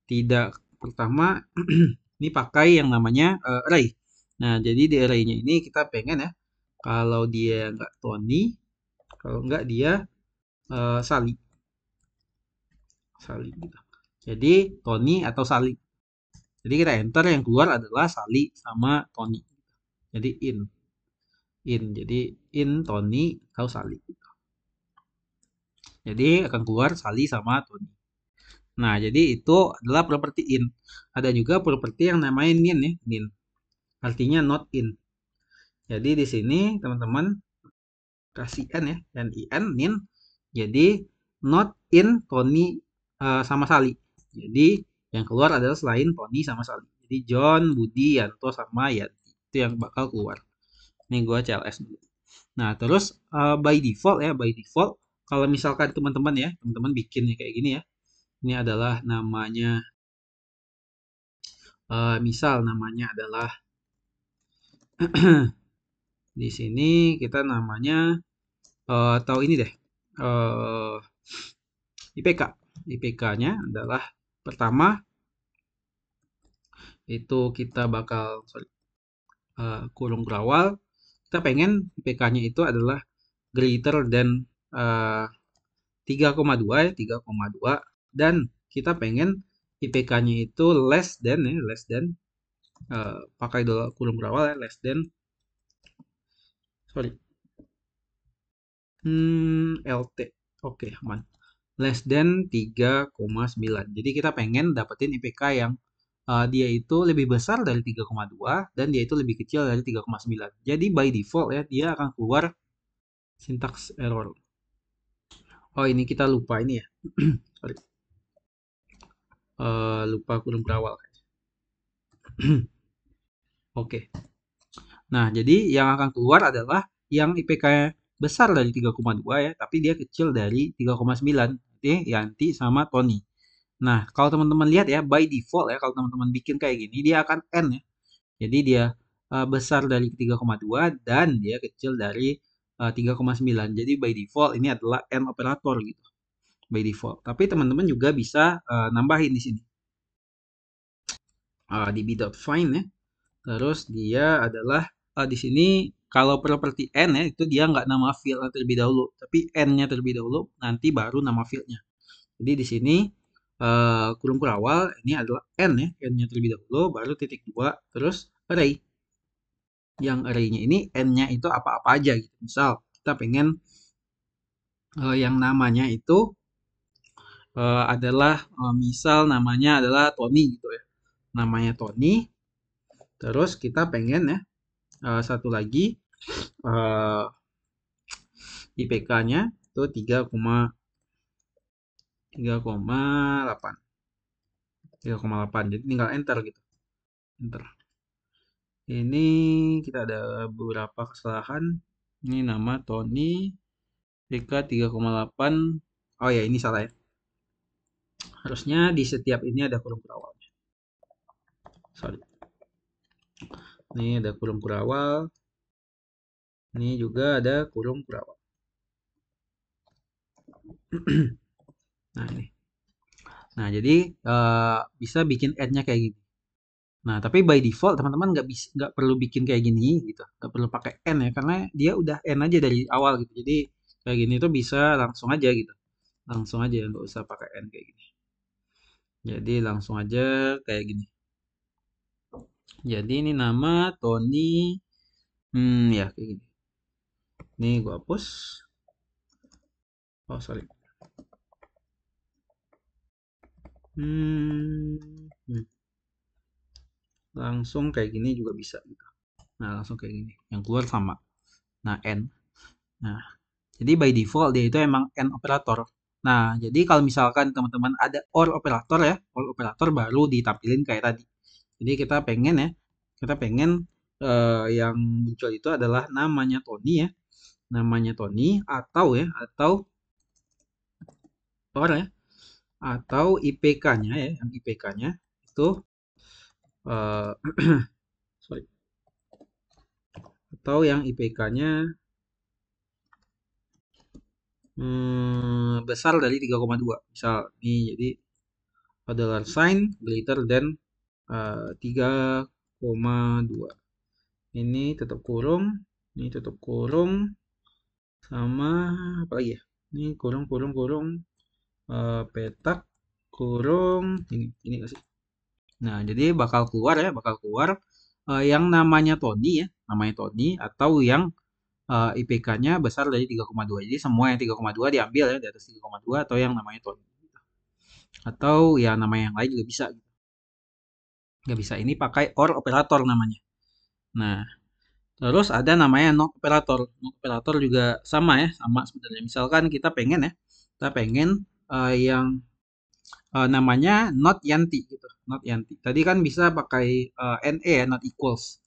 tidak pertama ini pakai yang namanya array. Nah, jadi di array-nya ini kita pengen ya kalau dia nggak Tony, kalau nggak dia Sally. Sally gitu. Jadi Tony atau Sally. Jadi kita enter yang keluar adalah Sally sama Tony. Jadi in. Jadi in Tony atau Sally. Jadi akan keluar Sally sama Tony. Nah, jadi itu adalah properti in. Ada juga properti yang namanya nin ya, nin. Artinya not in. Jadi di sini teman-teman kasih n ya, nin. Jadi not in Tony sama Sally. Jadi yang keluar adalah selain Tony sama Sally. Jadi John, Budi, Yanto sama Yanti. Itu yang bakal keluar. Ini gua CLS dulu. Nah, terus by default ya, by default kalau misalkan teman-teman ya, teman-teman bikin kayak gini ya. Ini adalah namanya misal namanya adalah di sini kita namanya atau ini deh. IPK. IPK-nya adalah pertama itu kita bakal kurung berawal. Kita pengen IPK-nya itu adalah greater than 3,2 ya, 3,2, dan kita pengen IPK-nya itu less than ya, less than pakai kurung berawal ya, less than sorry LT. Oke, aman. Less than 3,9. Jadi kita pengen dapetin IPK yang dia itu lebih besar dari 3,2 dan dia itu lebih kecil dari 3,9. Jadi by default ya dia akan keluar syntax error. Oh, ini kita lupa ini ya. Sorry. Lupa kurung berawal. Oke. Nah, jadi yang akan keluar adalah yang IPK besar dari 3,2 ya, tapi dia kecil dari 3,9. Jadi Yanti sama Tony. Nah, kalau teman-teman lihat ya, by default ya, kalau teman-teman bikin kayak gini, dia akan N ya. Jadi dia besar dari 3,2 dan dia kecil dari 3,9. Jadi by default ini adalah N operator gitu. By default. Tapi teman-teman juga bisa nambahin di sini. db.find ya. Terus dia adalah di sini kalau properti n ya itu dia nggak nama field terlebih dahulu, tapi n-nya terlebih dahulu, nanti baru nama fieldnya. Jadi di sini kurung awal ini adalah n ya, n-nya terlebih dahulu, baru titik dua, terus array. Yang array-nya ini n-nya itu apa-apa aja gitu. Misal kita pengen yang namanya itu adalah misal namanya adalah Tony gitu ya. Namanya Tony. Terus kita pengen ya satu lagi eh, IPK-nya itu 3,8. 3,8. Jadi tinggal enter gitu. Enter. Ini kita ada beberapa kesalahan. Ini nama Tony IPK 3,8. Oh ya, ini salah ya. Harusnya di setiap ini ada kurung kurawalnya. Sorry. Ini ada kurung kurawal. Ini juga ada kurung kurawal. Nah, ini. Nah, jadi bisa bikin add-nya kayak gini. Nah, tapi by default teman-teman nggak perlu bikin kayak gini gitu. Nggak perlu pakai n ya, karena dia udah n aja dari awal gitu. Jadi kayak gini tuh bisa langsung aja gitu. Langsung aja, nggak usah pakai n kayak gini. Jadi langsung aja kayak gini. Jadi ini nama Tony, ya kayak gini. Ini gua hapus. Oh sorry. Langsung kayak gini juga bisa gitu. Nah langsung kayak gini. Yang keluar sama. Nah n. Nah jadi by default dia itu emang AND operator. Nah, jadi kalau misalkan teman-teman ada OR operator ya, OR operator baru ditampilin kayak tadi. Jadi kita pengen ya, kita pengen yang muncul itu adalah namanya Tony ya, namanya Tony atau ya, atau OR ya, atau IPK-nya ya, yang IPK-nya itu eh, sorry, atau yang IPK-nya besar dari 3,2. Misal ini jadi dollar sign greater than 3,2. Ini tutup kurung, ini tutup kurung, sama apa lagi ya? Ini kurung, kurung, kurung, petak, kurung, ini nggak sih? Nah, jadi bakal keluar ya, bakal keluar yang namanya Tony ya, namanya Tony atau yang IPK-nya besar dari 3,2. Jadi semua yang 3,2 diambil ya di atas 3,2 atau yang namanya Tony. Atau ya nama yang lain juga bisa. Nggak bisa ini pakai OR operator namanya. Nah, terus ada namanya not operator. Not operator juga sama ya, sama sebenarnya. Misalkan kita pengen ya, kita pengen yang namanya not yanti gitu. Not yanti. Tadi kan bisa pakai NE ya, not equals.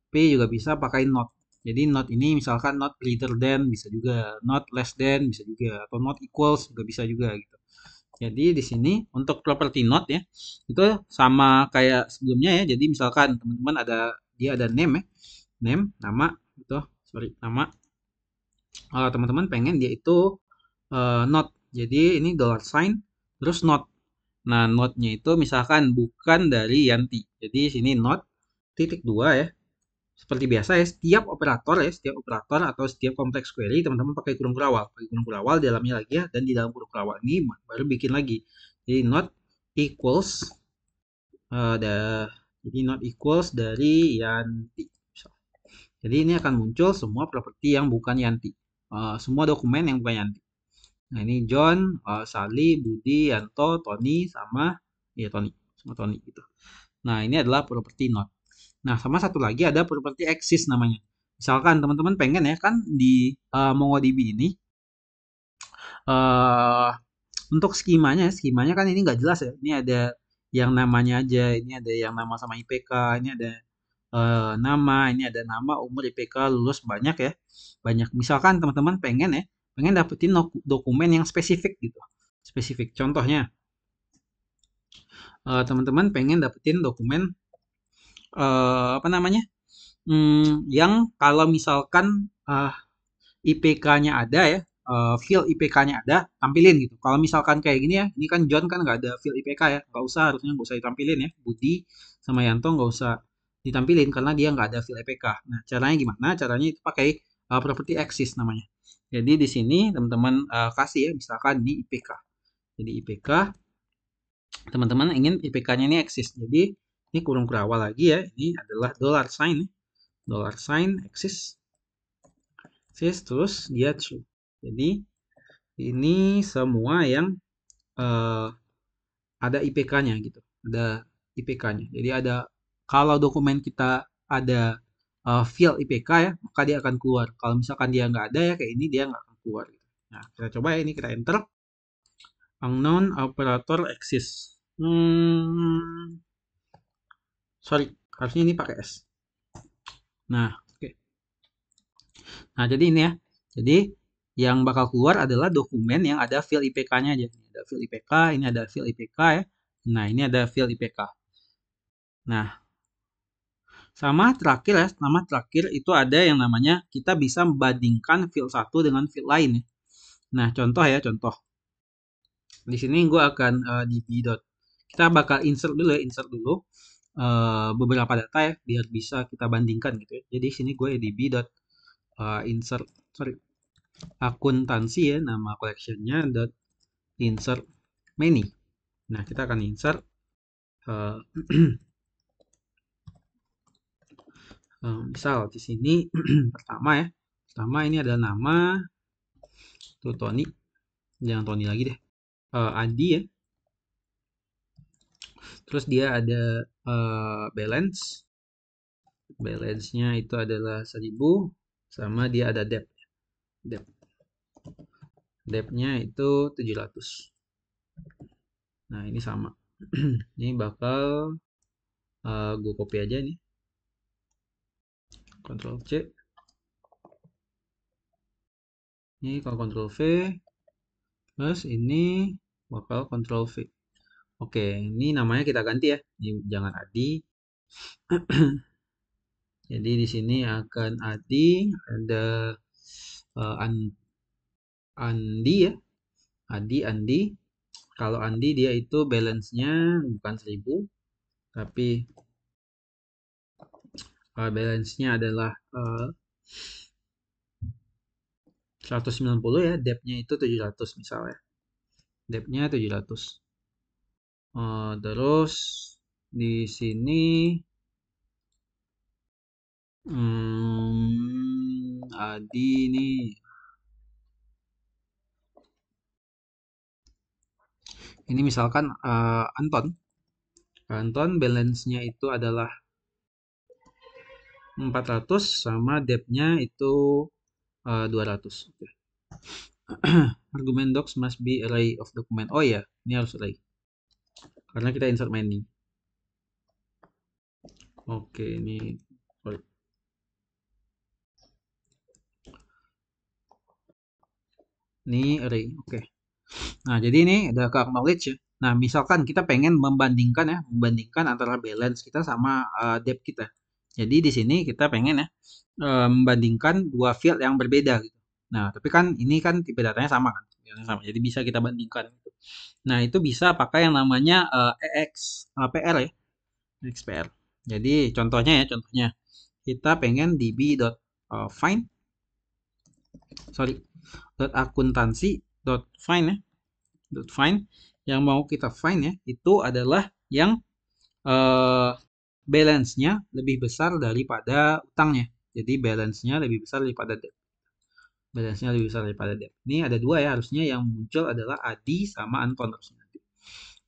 Tapi juga bisa pakai not. Jadi not ini misalkan not greater than bisa juga, not less than bisa juga, atau not equals juga bisa juga gitu. Jadi di sini untuk property not ya, itu sama kayak sebelumnya ya. Jadi misalkan teman-teman ada dia ada name ya, name nama gitu, sorry nama. Teman-teman pengen dia itu not. Jadi ini dollar sign terus not. Nah, not-nya itu misalkan bukan dari Yanti. Jadi sini not titik dua ya. Seperti biasa ya, setiap operator atau setiap kompleks query teman-teman pakai kurung kurawal. Pakai kurung kurawal di dalamnya lagi ya, dan di dalam kurung kurawal ini baru bikin lagi. Jadi not equals jadi not equals dari Yanti. Jadi ini akan muncul semua properti yang bukan Yanti. Semua dokumen yang bukan Yanti. Nah, ini John, Sally, Budi, Yanto, Tony, sama ya Tony, sama Tony gitu. Nah, ini adalah properti not. Nah, sama satu lagi ada properti exist namanya. Misalkan teman-teman pengen ya kan di MongoDB ini uh, untuk skemanya kan ini nggak jelas ya. Ini ada yang namanya aja, ini ada yang nama sama IPK, ini ada nama, ini ada nama, umur, IPK, lulus banyak ya. Banyak. Misalkan teman-teman pengen dapetin dokumen yang spesifik gitu. Spesifik. Contohnya, teman-teman pengen dapetin dokumen apa namanya? Yang kalau misalkan IPK-nya ada ya, field IPK-nya ada, tampilin gitu. Kalau misalkan kayak gini ya, ini kan John kan nggak ada field IPK ya, nggak usah, harusnya nggak usah ditampilin ya. Budi sama Yanto nggak usah ditampilin karena dia nggak ada field IPK. Nah, caranya gimana? Caranya itu pakai property access namanya. Jadi di sini teman-teman kasih ya, misalkan ini IPK. Jadi IPK, teman-teman ingin IPK-nya ini eksis. Jadi ini kurung kurawal lagi ya, ini adalah dollar sign, dollar sign eksis, terus dia true. Jadi ini semua yang ada IPK-nya gitu. Ada IPK-nya. Jadi ada kalau dokumen kita ada field IPK ya, maka dia akan keluar. Kalau misalkan dia nggak ada ya kayak ini dia nggak akan keluar gitu. Nah, kita coba ya ini kita enter unknown operator exists. Sorry, harusnya ini pakai S. Nah, oke. Nah, jadi ini ya. Jadi yang bakal keluar adalah dokumen yang ada field IPK-nya aja. Ini ada field IPK, ini ada field IPK ya. Nah, ini ada field IPK. Nah, sama terakhir itu ada yang namanya kita bisa membandingkan field satu dengan field lain ya. Nah, contoh ya, contoh. Di sini gue akan db. Kita bakal insert dulu ya, insert dulu beberapa data ya, biar bisa kita bandingkan gitu ya. Jadi di sini gue db insert, sorry, akuntansi ya, nama collectionnya insert many. Nah, kita akan insert misal di sini pertama ya, pertama ini adalah nama tuh Tony, jangan Tony lagi deh, Adi ya. Terus dia ada balance, balance-nya itu adalah 1000, sama dia ada debt, debt-nya itu 700. Nah ini sama. Ini bakal gue copy aja nih, Ctrl C. Ini kalau Ctrl V, terus ini bakal Ctrl V. Oke, ini namanya kita ganti ya. Ini jangan Adi. Jadi di sini akan Adi, ada Andi ya. Andi. Kalau Andi dia itu balance-nya bukan 1000, tapi balance-nya adalah 190 ya, debt-nya itu 700 misalnya. Debt-nya 700. Terus di sini Adi nih. Ini misalkan Anton. Anton balance-nya itu adalah 400 sama debt-nya itu 200. Oke. Argument docs must be array of document. Oh ya, ini harus array. Karena kita insert many. Oke, ini sorry. Ini array. Oke. Nah, jadi ini ada ke acknowledge ya. Nah, misalkan kita pengen membandingkan ya, membandingkan antara balance kita sama debt kita. Jadi di sini kita pengen ya membandingkan dua field yang berbeda gitu. Nah, tapi kan ini kan tipe datanya sama kan, sama. Jadi bisa kita bandingkan. Gitu. Nah, itu bisa pakai yang namanya EXPR ya, EXPR. Jadi contohnya ya, contohnya kita pengen db.find, sorry, .akuntansi.find ya, .find yang mau kita find ya itu adalah yang balance-nya lebih besar daripada utangnya. Jadi balance-nya lebih besar daripada debt. Balance-nya lebih besar daripada debt. Ini ada dua ya, harusnya yang muncul adalah Adi sama Anton harusnya.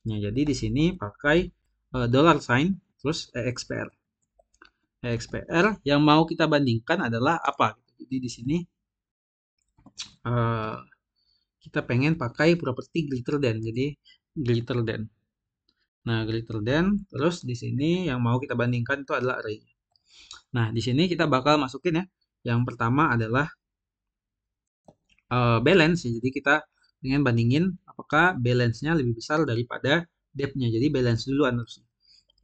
Nah, jadi di sini pakai dollar sign terus EXPR. EXPR yang mau kita bandingkan adalah apa? Jadi di sini kita pengen pakai properti greater than. Jadi greater than. Nah, greater than, terus di sini yang mau kita bandingkan itu adalah array. Nah, di sini kita bakal masukin ya. Yang pertama adalah balance. Jadi kita ingin bandingin apakah balance-nya lebih besar daripada debt-nya. Jadi balance duluan harusnya.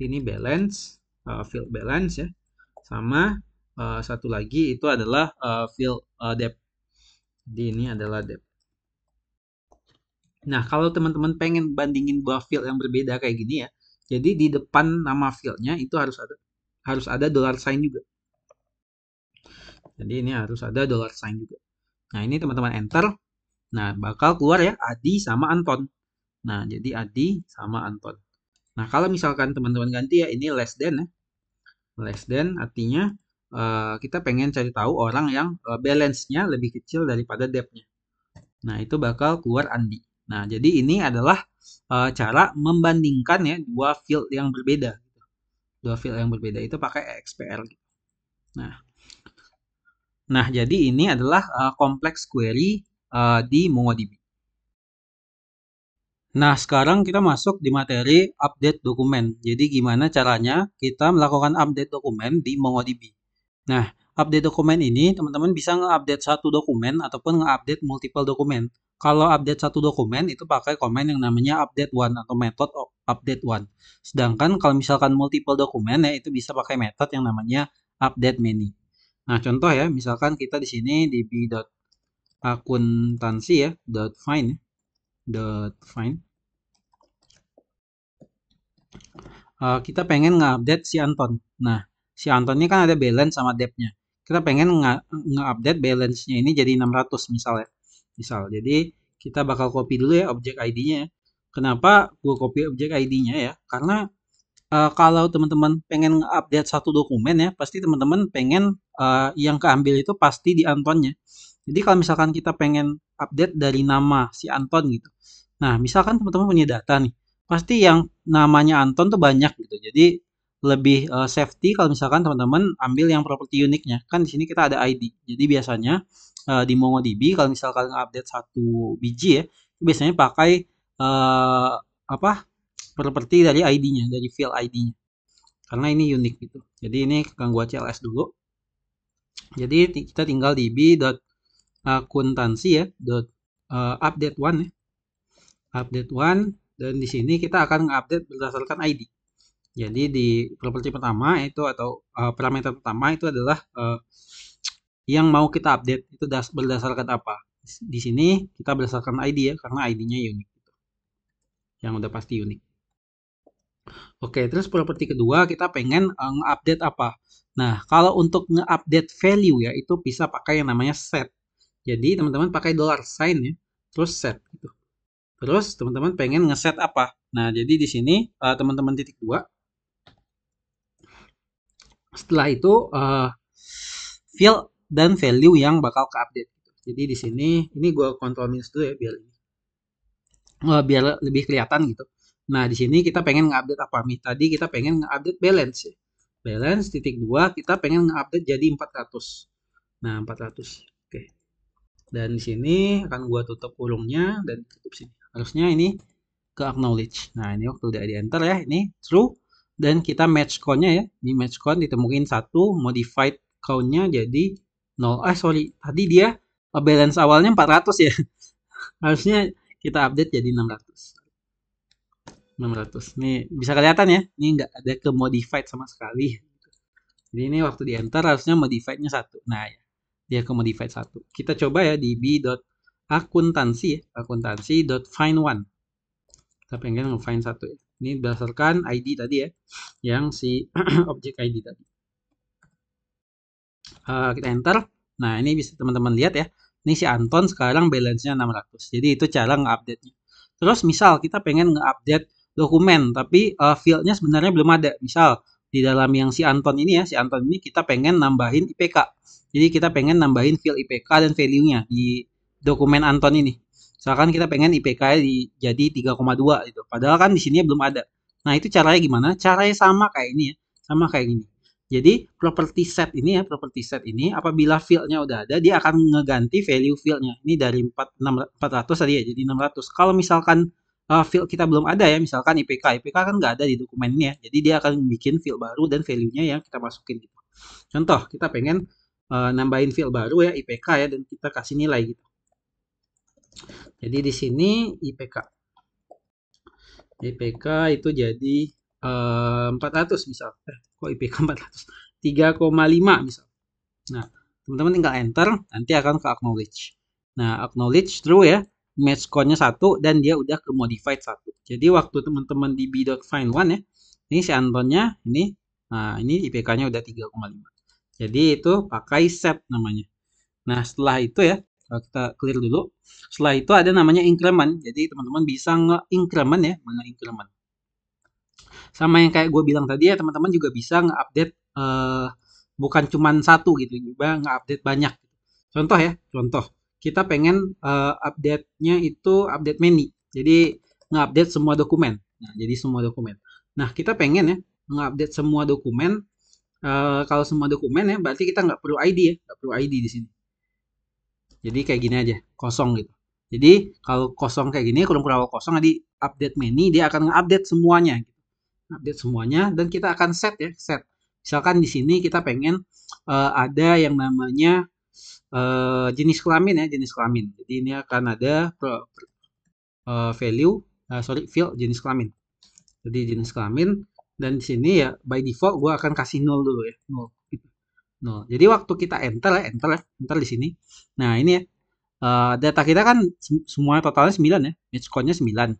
Ini balance, field balance ya. Sama satu lagi itu adalah field debt. Jadi ini adalah debt. Nah, kalau teman-teman pengen bandingin dua field yang berbeda kayak gini ya, jadi di depan nama fieldnya itu harus ada dollar sign juga. Jadi ini harus ada dollar sign juga. Nah, ini teman-teman enter. Nah, bakal keluar ya Adi sama Anton. Nah, jadi Adi sama Anton. Nah, kalau misalkan teman-teman ganti ya ini less than ya. Less than artinya kita pengen cari tahu orang yang balance-nya lebih kecil daripada debt-nya. Nah, itu bakal keluar Andi. Nah, jadi ini adalah cara membandingkan ya dua field yang berbeda. Dua field yang berbeda itu pakai EXPR. Nah, jadi ini adalah kompleks query di MongoDB. Nah, sekarang kita masuk di materi update dokumen. Jadi gimana caranya kita melakukan update dokumen di MongoDB. Nah, update dokumen ini teman-teman bisa nge-update satu dokumen ataupun nge-update multiple dokumen. Kalau update satu dokumen itu pakai komen yang namanya update one atau method update one. Sedangkan kalau misalkan multiple dokumen ya itu bisa pakai metode yang namanya update many. Nah, contoh ya, misalkan kita di sini di b.akuntansi ya, .find ya, .find. Kita pengen nge-update si Anton. Nah, si Anton ini kan ada balance sama debt-nya. Kita pengen nge-update balance-nya ini jadi 600 misalnya. Jadi kita bakal copy dulu ya objek ID-nya. Kenapa gue copy objek ID-nya ya? Karena kalau teman-teman pengen nge-update satu dokumen ya, pasti teman-teman pengen yang keambil itu pasti di Antonnya. Jadi kalau misalkan kita pengen update dari nama si Anton gitu. Nah, misalkan teman-teman punya data nih, pasti yang namanya Anton tuh banyak gitu. Jadi lebih safety kalau misalkan teman-teman ambil yang properti uniknya. Kan di sini kita ada ID. Jadi biasanya di MongoDB kalau misalkan update satu biji ya, biasanya pakai apa properti dari ID-nya, dari field ID-nya. Karena ini unik gitu. Jadi ini akan gua CLS dulu. Jadi kita tinggal di b.akuntansi ya, update one ya. Update one dan di sini kita akan update berdasarkan ID. Jadi di properti pertama itu atau parameter pertama itu adalah yang mau kita update itu berdasarkan apa. Di sini kita berdasarkan ID ya karena ID-nya unik. Yang udah pasti unik. Oke, terus properti kedua kita pengen nge-update apa? Nah, kalau untuk nge-update value ya itu bisa pakai yang namanya set. Jadi teman-teman pakai $sign ya, terus set gitu. Terus teman-teman pengen ngeset apa? Nah, jadi di sini teman-teman titik dua. Setelah itu field dan value yang bakal ke-update. Jadi di sini ini gue kontrol minus dulu ya biar lebih kelihatan gitu. Nah, di sini kita pengen nge-update apa nih? Tadi kita pengen nge-update balance ya. Balance titik 2 kita pengen nge-update jadi 400. Nah, 400. Oke. Dan di sini akan gua tutup kurungnya dan tutup sini. Harusnya ini ke acknowledge. Nah, ini waktu udah di enter ya, ini true dan kita match count-nya ya. Di match count ditemuin 1, modified count-nya jadi 0. Sorry, tadi dia balance awalnya 400 ya. Harusnya kita update jadi 600. 600. Nih bisa kelihatan ya, ini nggak ada ke modified sama sekali. Jadi ini waktu di enter harusnya modified-nya 1. Nah ya, dia ke modified 1. Kita coba ya di b.akuntansi ya, akuntansi.find1. Kita pengen nge-find 1 ya. Ini berdasarkan ID tadi ya, yang si objek ID tadi. Kita enter. Nah ini bisa teman-teman lihat ya, ini si Anton sekarang balance-nya 600. Jadi itu cara nge-update-nya. Terus misal kita pengen nge-update dokumen tapi field-nya sebenarnya belum ada. Misal di dalam yang si Anton ini ya, si Anton ini kita pengen nambahin IPK. Jadi kita pengen nambahin field IPK dan value-nya di dokumen Anton ini. Misalkan kita pengen IPK jadi 3,2 gitu. Padahal kan di sini belum ada. Nah, itu caranya gimana? Caranya sama kayak ini ya. Sama kayak gini. Jadi property set ini ya, property set ini apabila field-nya udah ada, dia akan ngeganti value field-nya. Ini dari 400 tadi ya, jadi 600. Kalau misalkan field kita belum ada ya, misalkan IPK kan nggak ada di dokumen ini ya, jadi dia akan bikin field baru dan value-nya yang kita masukin gitu. Contoh, kita pengen nambahin field baru ya, IPK ya, dan kita kasih nilai gitu. Jadi di sini IPK itu jadi 400 misal. Kok IPK 400? 3,5 misal. Nah, teman-teman tinggal enter, nanti akan ke acknowledge. Nah, acknowledge true ya, match count-nya 1 dan dia udah ke modified 1. Jadi waktu teman-teman di b.find1 ya, ini si Antonnya, ini, nah ini IPK-nya udah 3,5. Jadi itu pakai set namanya. Nah, setelah itu ya, kita clear dulu. Setelah itu ada namanya increment. Jadi teman-teman bisa nge-increment ya, nge-increment. Sama yang kayak gue bilang tadi ya, teman-teman juga bisa nge-update bukan cuma satu gitu, juga nge-update banyak. Contoh ya, contoh kita pengen update-nya itu update many. Jadi nge-update semua dokumen. Nah, jadi semua dokumen. Nah, kita pengen ya nge-update semua dokumen. Kalau semua dokumen ya, berarti kita nggak perlu ID ya, nggak perlu ID di sini. Jadi kayak gini aja, kosong gitu. Jadi kalau kosong kayak gini, kurung kurang kosong, jadi update many dia akan nge-update semuanya. Gitu. Update semuanya dan kita akan set ya, set. Misalkan di sini kita pengen ada yang namanya jenis kelamin ya, jenis kelamin. Jadi ini akan ada value, field jenis kelamin. Jadi jenis kelamin dan di sini ya by default gue akan kasih 0 dulu ya, 0. Gitu. 0. Jadi waktu kita enter ya, enter di sini. Nah, ini ya. Data kita kan semua totalnya 9 ya, match code-nya 9.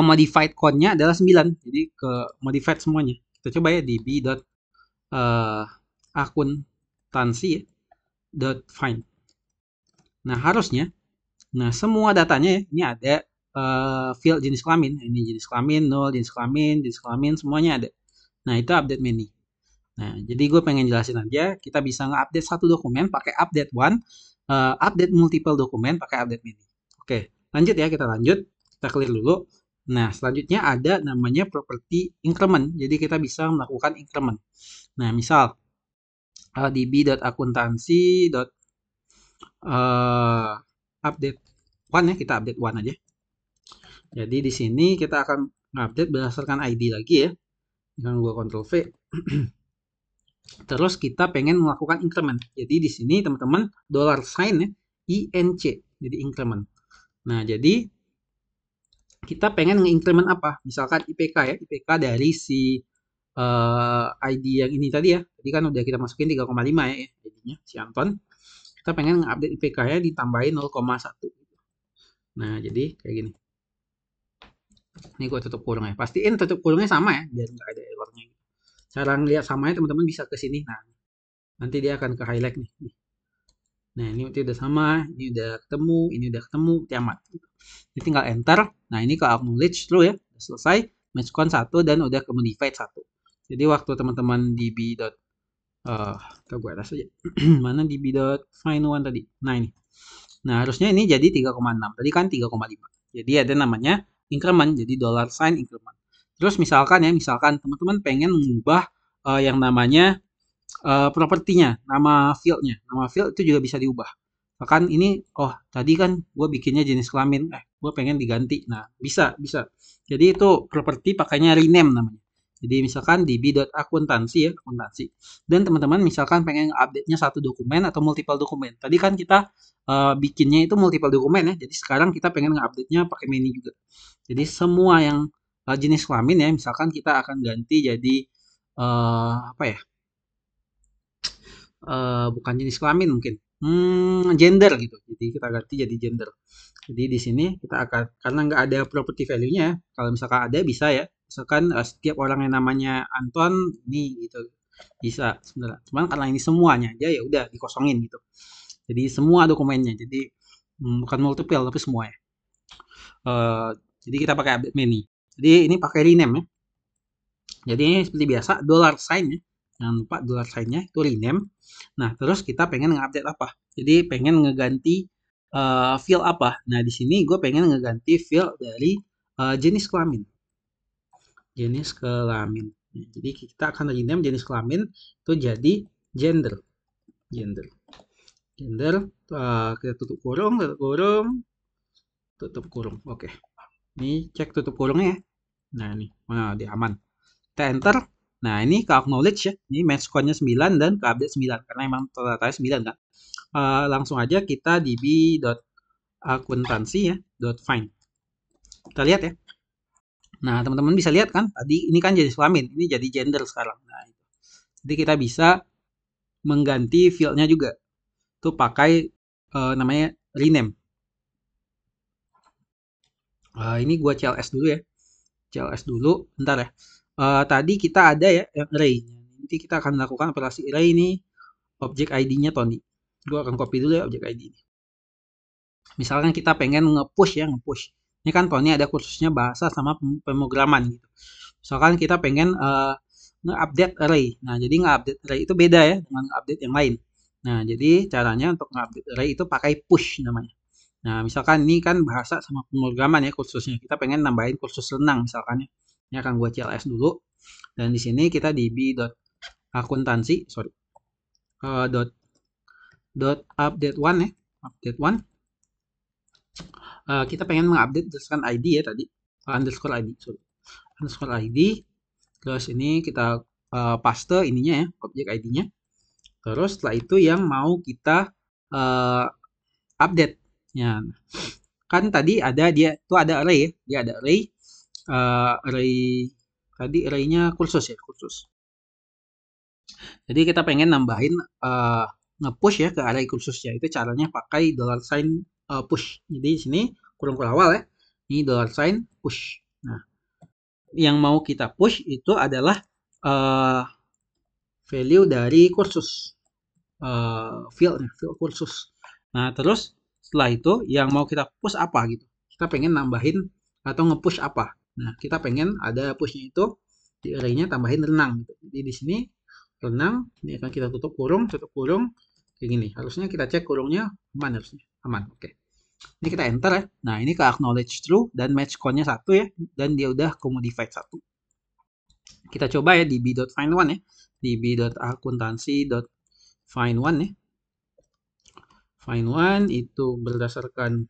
Modified code-nya adalah 9. Jadi ke modified semuanya. Kita coba ya db akuntansi ya, .find. Nah, harusnya semua datanya ya, ini ada field jenis kelamin. Ini jenis kelamin, 0, jenis kelamin, semuanya ada. Nah, itu update many. Nah, jadi gue pengen jelasin aja, kita bisa nge-update satu dokumen pakai update one, update multiple dokumen pakai update many. Oke, lanjut ya, kita lanjut. Kita clear dulu. Nah, selanjutnya ada namanya property increment. Jadi kita bisa melakukan increment. Nah, misal db.akuntansi. Update one ya, kita update one aja. Jadi di sini kita akan update berdasarkan ID lagi ya. Dengan gua Ctrl V. Terus kita pengen melakukan increment. Jadi di sini teman-teman $sign ya, INC. Jadi increment. Nah, jadi kita pengen nge-increment apa? Misalkan IPK ya, IPK dari si ID yang ini tadi ya. Tadi kan udah kita masukin 3,5 ya ID-nya si Anton. Kita pengen nge-update IPK-nya ditambahin 0,1. Nah, jadi kayak gini. Ini gue tutup kurung ya. Pastiin tutup kurungnya sama ya, biar nggak ada errornya. Cara ngeliat samanya teman-teman bisa ke sini. Nah, nanti dia akan ke highlight nih. Nah, ini udah sama, ini udah ketemu, kiamat. Ini tinggal enter. Nah, ini ke acknowledge dulu ya. Udah selesai. Match count 1 dan udah ke modified 1. Jadi waktu teman-teman db. Kita gue atas aja. Mana db.find one tadi? Nah, ini. Nah, harusnya ini jadi 3,6. Tadi kan 3,5. Jadi ada namanya increment, jadi $sign increment. Terus misalkan teman-teman pengen mengubah yang namanya propertinya, nama fieldnya. Nama field itu juga bisa diubah. Bahkan ini, tadi kan gue bikinnya jenis kelamin, gue pengen diganti. Nah, bisa. Jadi itu properti pakainya rename namanya. Jadi misalkan db.akuntansi ya, akuntansi. Dan teman-teman misalkan pengen update-nya satu dokumen atau multiple dokumen. Tadi kan kita bikinnya itu multiple dokumen ya. Jadi sekarang kita pengen nge-update-nya pakai menu juga. Jadi semua yang jenis kelamin ya, misalkan kita akan ganti jadi bukan jenis kelamin mungkin. Gender gitu. Jadi kita ganti jadi gender. Jadi di sini kita akan, karena nggak ada property value-nya, kalau misalkan ada bisa ya. Misalkan setiap orang yang namanya Anton ini gitu bisa sebenarnya. Cuman karena ini semuanya aja ya udah dikosongin gitu. Jadi semua dokumennya. Jadi bukan multiple tapi semua ya. Jadi kita pakai update many. Jadi ini pakai rename ya. Jadi ini seperti biasa $sign ya. Jangan lupa $sign-nya itu rename. Nah, terus kita pengen nge-update apa? Jadi pengen ngeganti field apa? Nah, di sini gue pengen ngeganti field dari jenis kelamin. Jenis kelamin. Nah, jadi kita akan rename jenis kelamin itu jadi gender. Gender. Kita tutup kurung. Oke. Ini cek tutup kurungnya ya. Nah, ini. Dia aman. Kita enter. Nah, ini ke acknowledge ya. Ini match code-nya 9 dan ke update 9. Karena emang totalnya 9 kan. Langsung aja kita db.akuntansi ya. .find. Kita lihat ya. Nah, teman-teman bisa lihat kan. Tadi ini kan jenis kelamin. Ini jadi gender sekarang. Nah, jadi kita bisa mengganti field-nya juga. Itu pakai namanya rename. Ini gua CLS dulu ya. CLS dulu. Bentar ya. Tadi kita ada ya yang array. Nanti kita akan melakukan operasi array ini. Objek ID-nya Tony. Gue akan copy dulu ya objek ID ini. Misalkan kita pengen nge-push. Ini kan Tony ada kursusnya bahasa sama pemrograman gitu. Misalkan kita pengen nge-update array. Nah, jadi nge-update array itu beda ya dengan nge-update yang lain. Nah, jadi caranya untuk ngupdate array itu pakai push namanya. Nah, misalkan ini kan bahasa sama pemrograman ya kursusnya. Kita pengen nambahin kursus renang misalkan ya. Ini akan gua CLS dulu. Dan di sini kita db.akuntansi, sorry, dot update one ya, update one. Kita pengen mengupdate berdasarkan ID ya tadi, underscore ID, sorry, underscore ID. Terus ini kita paste ininya ya, objek ID-nya. Terus setelah itu yang mau kita update. Ya, kan tadi dia tuh ada array ya, dia ada array tadi array-nya kursus ya, kursus. Jadi kita pengen nambahin nge-push ya ke array kursusnya. Itu caranya pakai $sign push. Jadi di sini kurung awal ya. Ini $sign push. Nah, yang mau kita push itu adalah value dari kursus. Field kursus. Nah, terus setelah itu yang mau kita push apa gitu. Kita pengen nambahin atau nge-push apa. Nah, kita pengen ada pushnya itu di array-nya tambahin renang gitu. Jadi di sini renang, ini akan kita tutup kurung kayak gini. Harusnya kita cek kurungnya aman harusnya. Aman, oke. Ini kita enter ya. Nah, ini ke acknowledge true dan match count-nya 1 ya dan dia udah commodified 1. Kita coba ya db.find1 ya. db.akuntansi.find1 ya. Find1 itu berdasarkan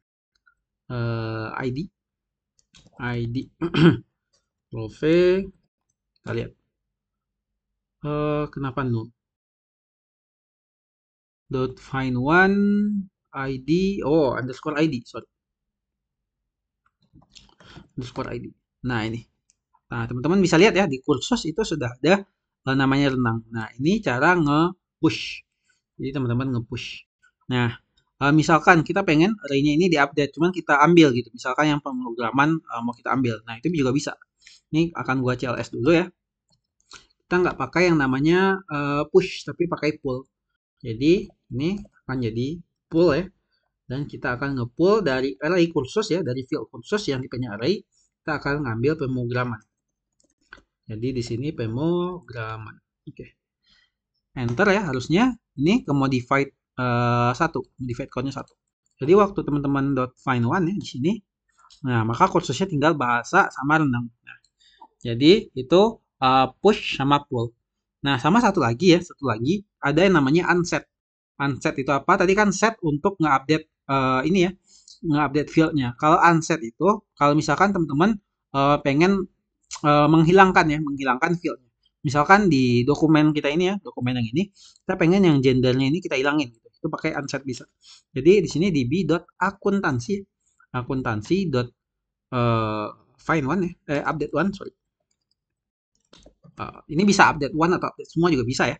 ID prove kita lihat kenapa null dot find1 ID underscore ID sorry underscore ID. Nah ini, nah teman-teman bisa lihat ya di kursus itu sudah ada namanya renang. Nah ini cara nge-push, jadi teman-teman nge-push. Nah misalkan kita pengen array-nya ini diupdate, cuman kita ambil gitu. Misalkan yang pemrograman mau kita ambil. Nah, itu juga bisa. Ini akan gua CLS dulu ya. Kita nggak pakai yang namanya push, tapi pakai pull. Jadi, ini akan jadi pull ya. Dan kita akan nge-pull dari array kursus ya, dari field kursus yang tipenya array. Kita akan ngambil pemrograman. Jadi, di sini pemrograman. Oke. Enter ya, harusnya ini ke modified 1, modified code-nya 1. Jadi waktu teman-teman .find1 ya di sini, nah maka kursusnya tinggal bahasa sama renang. Nah, jadi itu push sama pull. Nah sama satu lagi ada yang namanya unset. Unset itu apa? Tadi kan set untuk nge-update ini ya, nge-update fieldnya. Kalau unset itu, kalau misalkan teman-teman pengen menghilangkan fieldnya. Misalkan di dokumen kita ini ya, dokumen yang ini, kita pengen yang gendernya ini kita hilangin. Itu pakai unset bisa. Jadi di sini db.akuntansi find one ya, update one sorry. Ini bisa update one atau update semua juga bisa ya.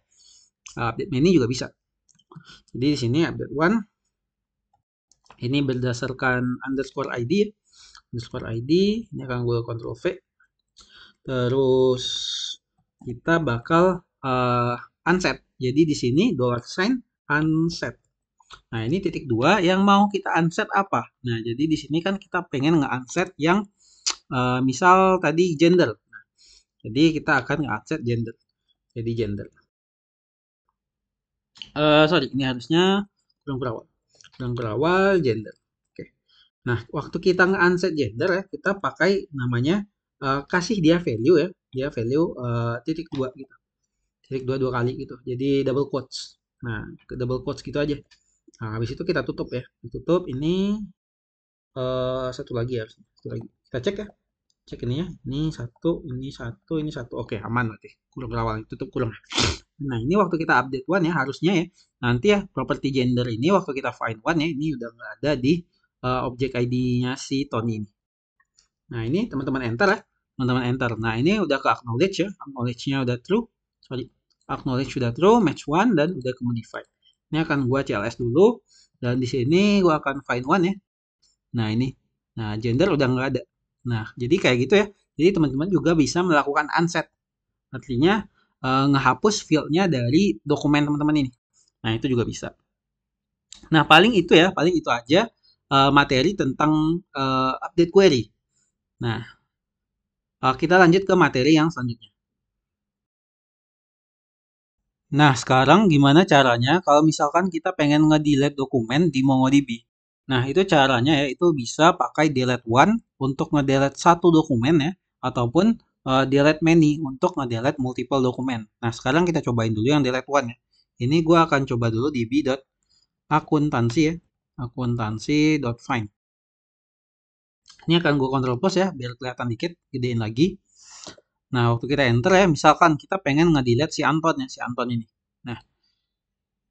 Update many juga bisa. Jadi di sini update one ini berdasarkan underscore ID ya. Underscore ID ini akan gue Ctrl V. Terus kita bakal unset. Jadi di sini $sign unset. Nah, ini titik 2 yang mau kita unset apa? Nah, jadi di sini kan kita pengen nge-unset yang misal tadi gender. Nah, jadi kita akan nge-unset gender. Jadi gender. Sorry, ini harusnya kurang berawal gender. Oke. Nah, waktu kita nge-unset gender ya, kita pakai namanya kasih dia value ya. Dia value titik 2 gitu. Titik 2 kali gitu. Jadi double quotes. Nah, double quotes gitu aja. Nah, habis itu kita tutup ya. Tutup ini satu lagi ya. Satu lagi. Kita cek ya. Cek ini ya. Ini satu. Oke, aman berarti. Kurang berawal. Tutup kurang. Nah, ini waktu kita update one ya, harusnya ya. Nanti ya, properti gender ini waktu kita find one ya, ini udah nggak ada di objek ID-nya si Tony ini. Nah, ini teman-teman enter ya. Teman-teman enter. Nah, ini udah ke acknowledge ya. Acknowledge-nya udah true. Sorry. Acknowledge sudah true, match one, dan udah ke modify. Ini akan gua CLS dulu. Dan di sini gua akan find one ya. Nah, ini. Nah, gender udah nggak ada. Nah, jadi kayak gitu ya. Jadi teman-teman juga bisa melakukan unset. Artinya ngehapus fieldnya dari dokumen teman-teman ini. Nah, itu juga bisa. Nah, paling itu aja materi tentang update query. Nah, kita lanjut ke materi yang selanjutnya. Nah, sekarang gimana caranya kalau misalkan kita pengen nge-delete dokumen di MongoDB? Nah, itu caranya ya, itu bisa pakai delete one untuk nge-delete satu dokumen ya, ataupun delete many untuk nge-delete multiple dokumen. Nah, sekarang kita cobain dulu yang delete one ya. Ini gue akan coba dulu db.akuntansi ya, akuntansi.find. Ini akan gue control plus ya, biar kelihatan dikit, gedein lagi. Nah, waktu kita enter ya, misalkan kita pengen nge-delete si Anton ya, si Anton ini. Nah,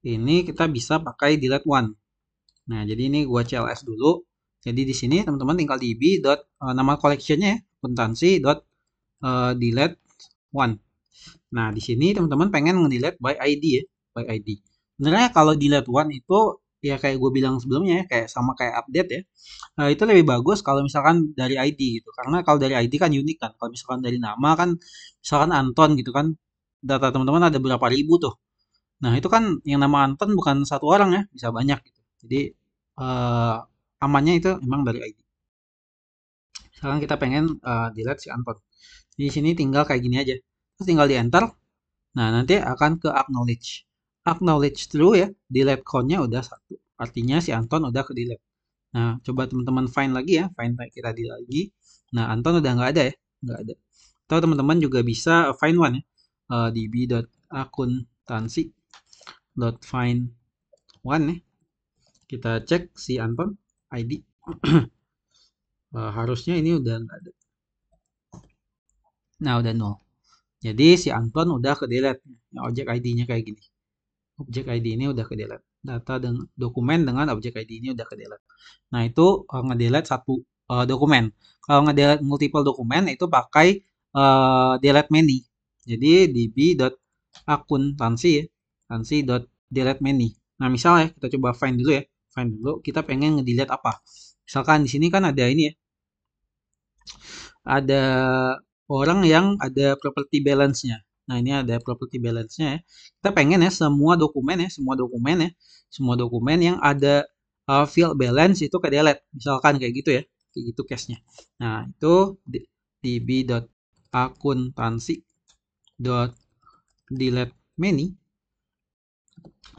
ini kita bisa pakai delete one. Nah, jadi ini gua CLS dulu. Jadi di sini teman-teman tinggal db nama collectionnya ya, akuntansi delete one. Nah, di sini teman-teman pengen nge-delete by ID ya, by ID. Sebenarnya kalau delete one itu ya kayak gue bilang sebelumnya ya, kayak sama kayak update ya. Itu lebih bagus kalau misalkan dari ID gitu. Karena kalau dari ID kan unik kan. Kalau misalkan dari nama kan, misalkan Anton gitu kan, data teman-teman ada berapa ribu tuh. Nah, itu kan yang nama Anton bukan satu orang ya, bisa banyak gitu. Jadi eh, amannya itu memang dari ID. Sekarang kita pengen delete si Anton. Di sini tinggal kayak gini aja. Terus tinggal di enter. Nah, nanti akan ke acknowledge. Acknowledge true ya, delete count-nya udah satu. Artinya si Anton udah ke delete. Nah, coba teman-teman find lagi ya, find kita di lagi. Nah, Anton udah nggak ada ya, nggak ada. Atau teman-teman juga bisa find one ya, db.akuntansi.find one ya. Kita cek si Anton ID. Harusnya ini udah nggak ada. Nah, udah nol. Jadi si Anton udah ke delete. Nah, objek ID-nya kayak gini. Objek ID ini udah ke delete. Data dengan dokumen dengan objek ID ini udah ke delete. Nah, itu nge-delete satu dokumen. Kalau nge-delete multiple dokumen itu pakai delete many. Jadi db.akuntansi ya, akuntansi.delete many. Nah, misalnya kita coba find dulu ya. Find dulu, kita pengen nge-delete apa? Misalkan di sini kan ada ini ya, ada orang yang ada property balance-nya. Nah, ini ada property balance-nya ya. Kita pengen ya semua dokumen ya, semua dokumen yang ada field balance itu ke delete. Misalkan kayak gitu ya. Kayak gitu case-nya. Nah, itu db.akuntansi.delete many.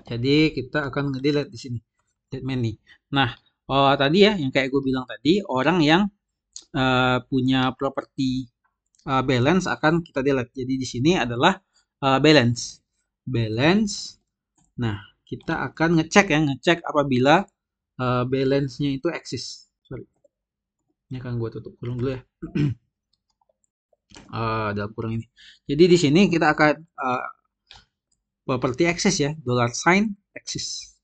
Jadi kita akan nge-delete di sini. Delete many. Nah, tadi ya yang kayak gue bilang tadi, orang yang punya properti balance akan kita delete. Jadi di sini adalah balance. Balance. Nah, kita akan ngecek ya, ngecek apabila balance-nya itu eksis. Sorry. Ini akan gue tutup kurung dulu ya. Dalam kurung ini. Jadi di sini kita akan properti eksis ya, $sign eksis.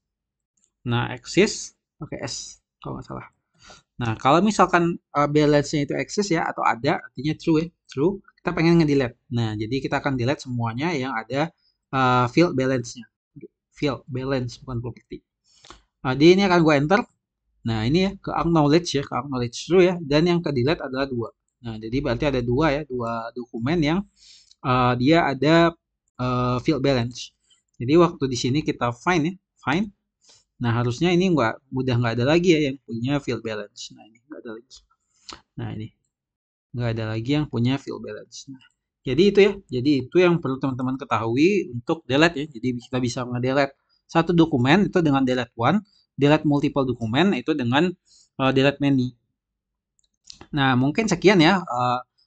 Nah, eksis pakai S kalau nggak salah. Nah, kalau misalkan balance-nya itu eksis ya atau ada, artinya true ya, true, kita pengen nge-delete. Nah, jadi kita akan delete semuanya yang ada field balance-nya. Field balance bukan property. Jadi ini akan gue enter. Nah, ini ya ke acknowledge ya, ke acknowledge true ya, dan yang ke delete adalah dua. Nah, jadi berarti ada dua ya, dua dokumen yang dia ada field balance. Jadi waktu di sini kita find ya, find. Nah, harusnya ini udah nggak ada lagi ya yang punya field balance. Nah, ini nggak ada lagi. Nah, ini nggak ada lagi yang punya field balance. Nah, jadi itu ya. Jadi itu yang perlu teman-teman ketahui untuk delete ya. Jadi kita bisa nge-delete satu dokumen itu dengan delete one, delete multiple dokumen itu dengan delete many. Nah, mungkin sekian ya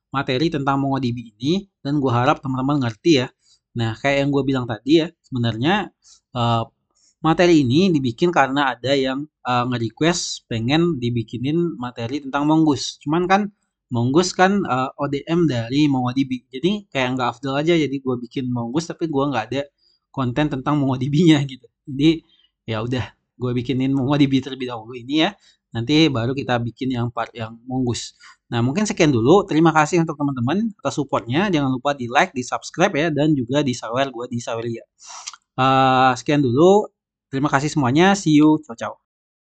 materi tentang MongoDB ini dan gue harap teman-teman ngerti ya. Nah, kayak yang gue bilang tadi ya, sebenarnya uh, materi ini dibikin karena ada yang nge-request pengen dibikinin materi tentang Mongoose. Cuman kan Mongoose kan ODM dari MongoDB. Jadi kayak nggak afdol aja jadi gue bikin Mongoose tapi gue nggak ada konten tentang MongoDB-nya gitu. Jadi ya udah gue bikinin MongoDB terlebih dahulu ini ya. Nanti baru kita bikin yang part yang Mongoose. Nah, mungkin sekian dulu. Terima kasih untuk teman-teman atas supportnya. Jangan lupa di like, di subscribe ya, dan juga di share gue di Saweria. Sekian dulu. Terima kasih semuanya. See you. Ciao, ciao.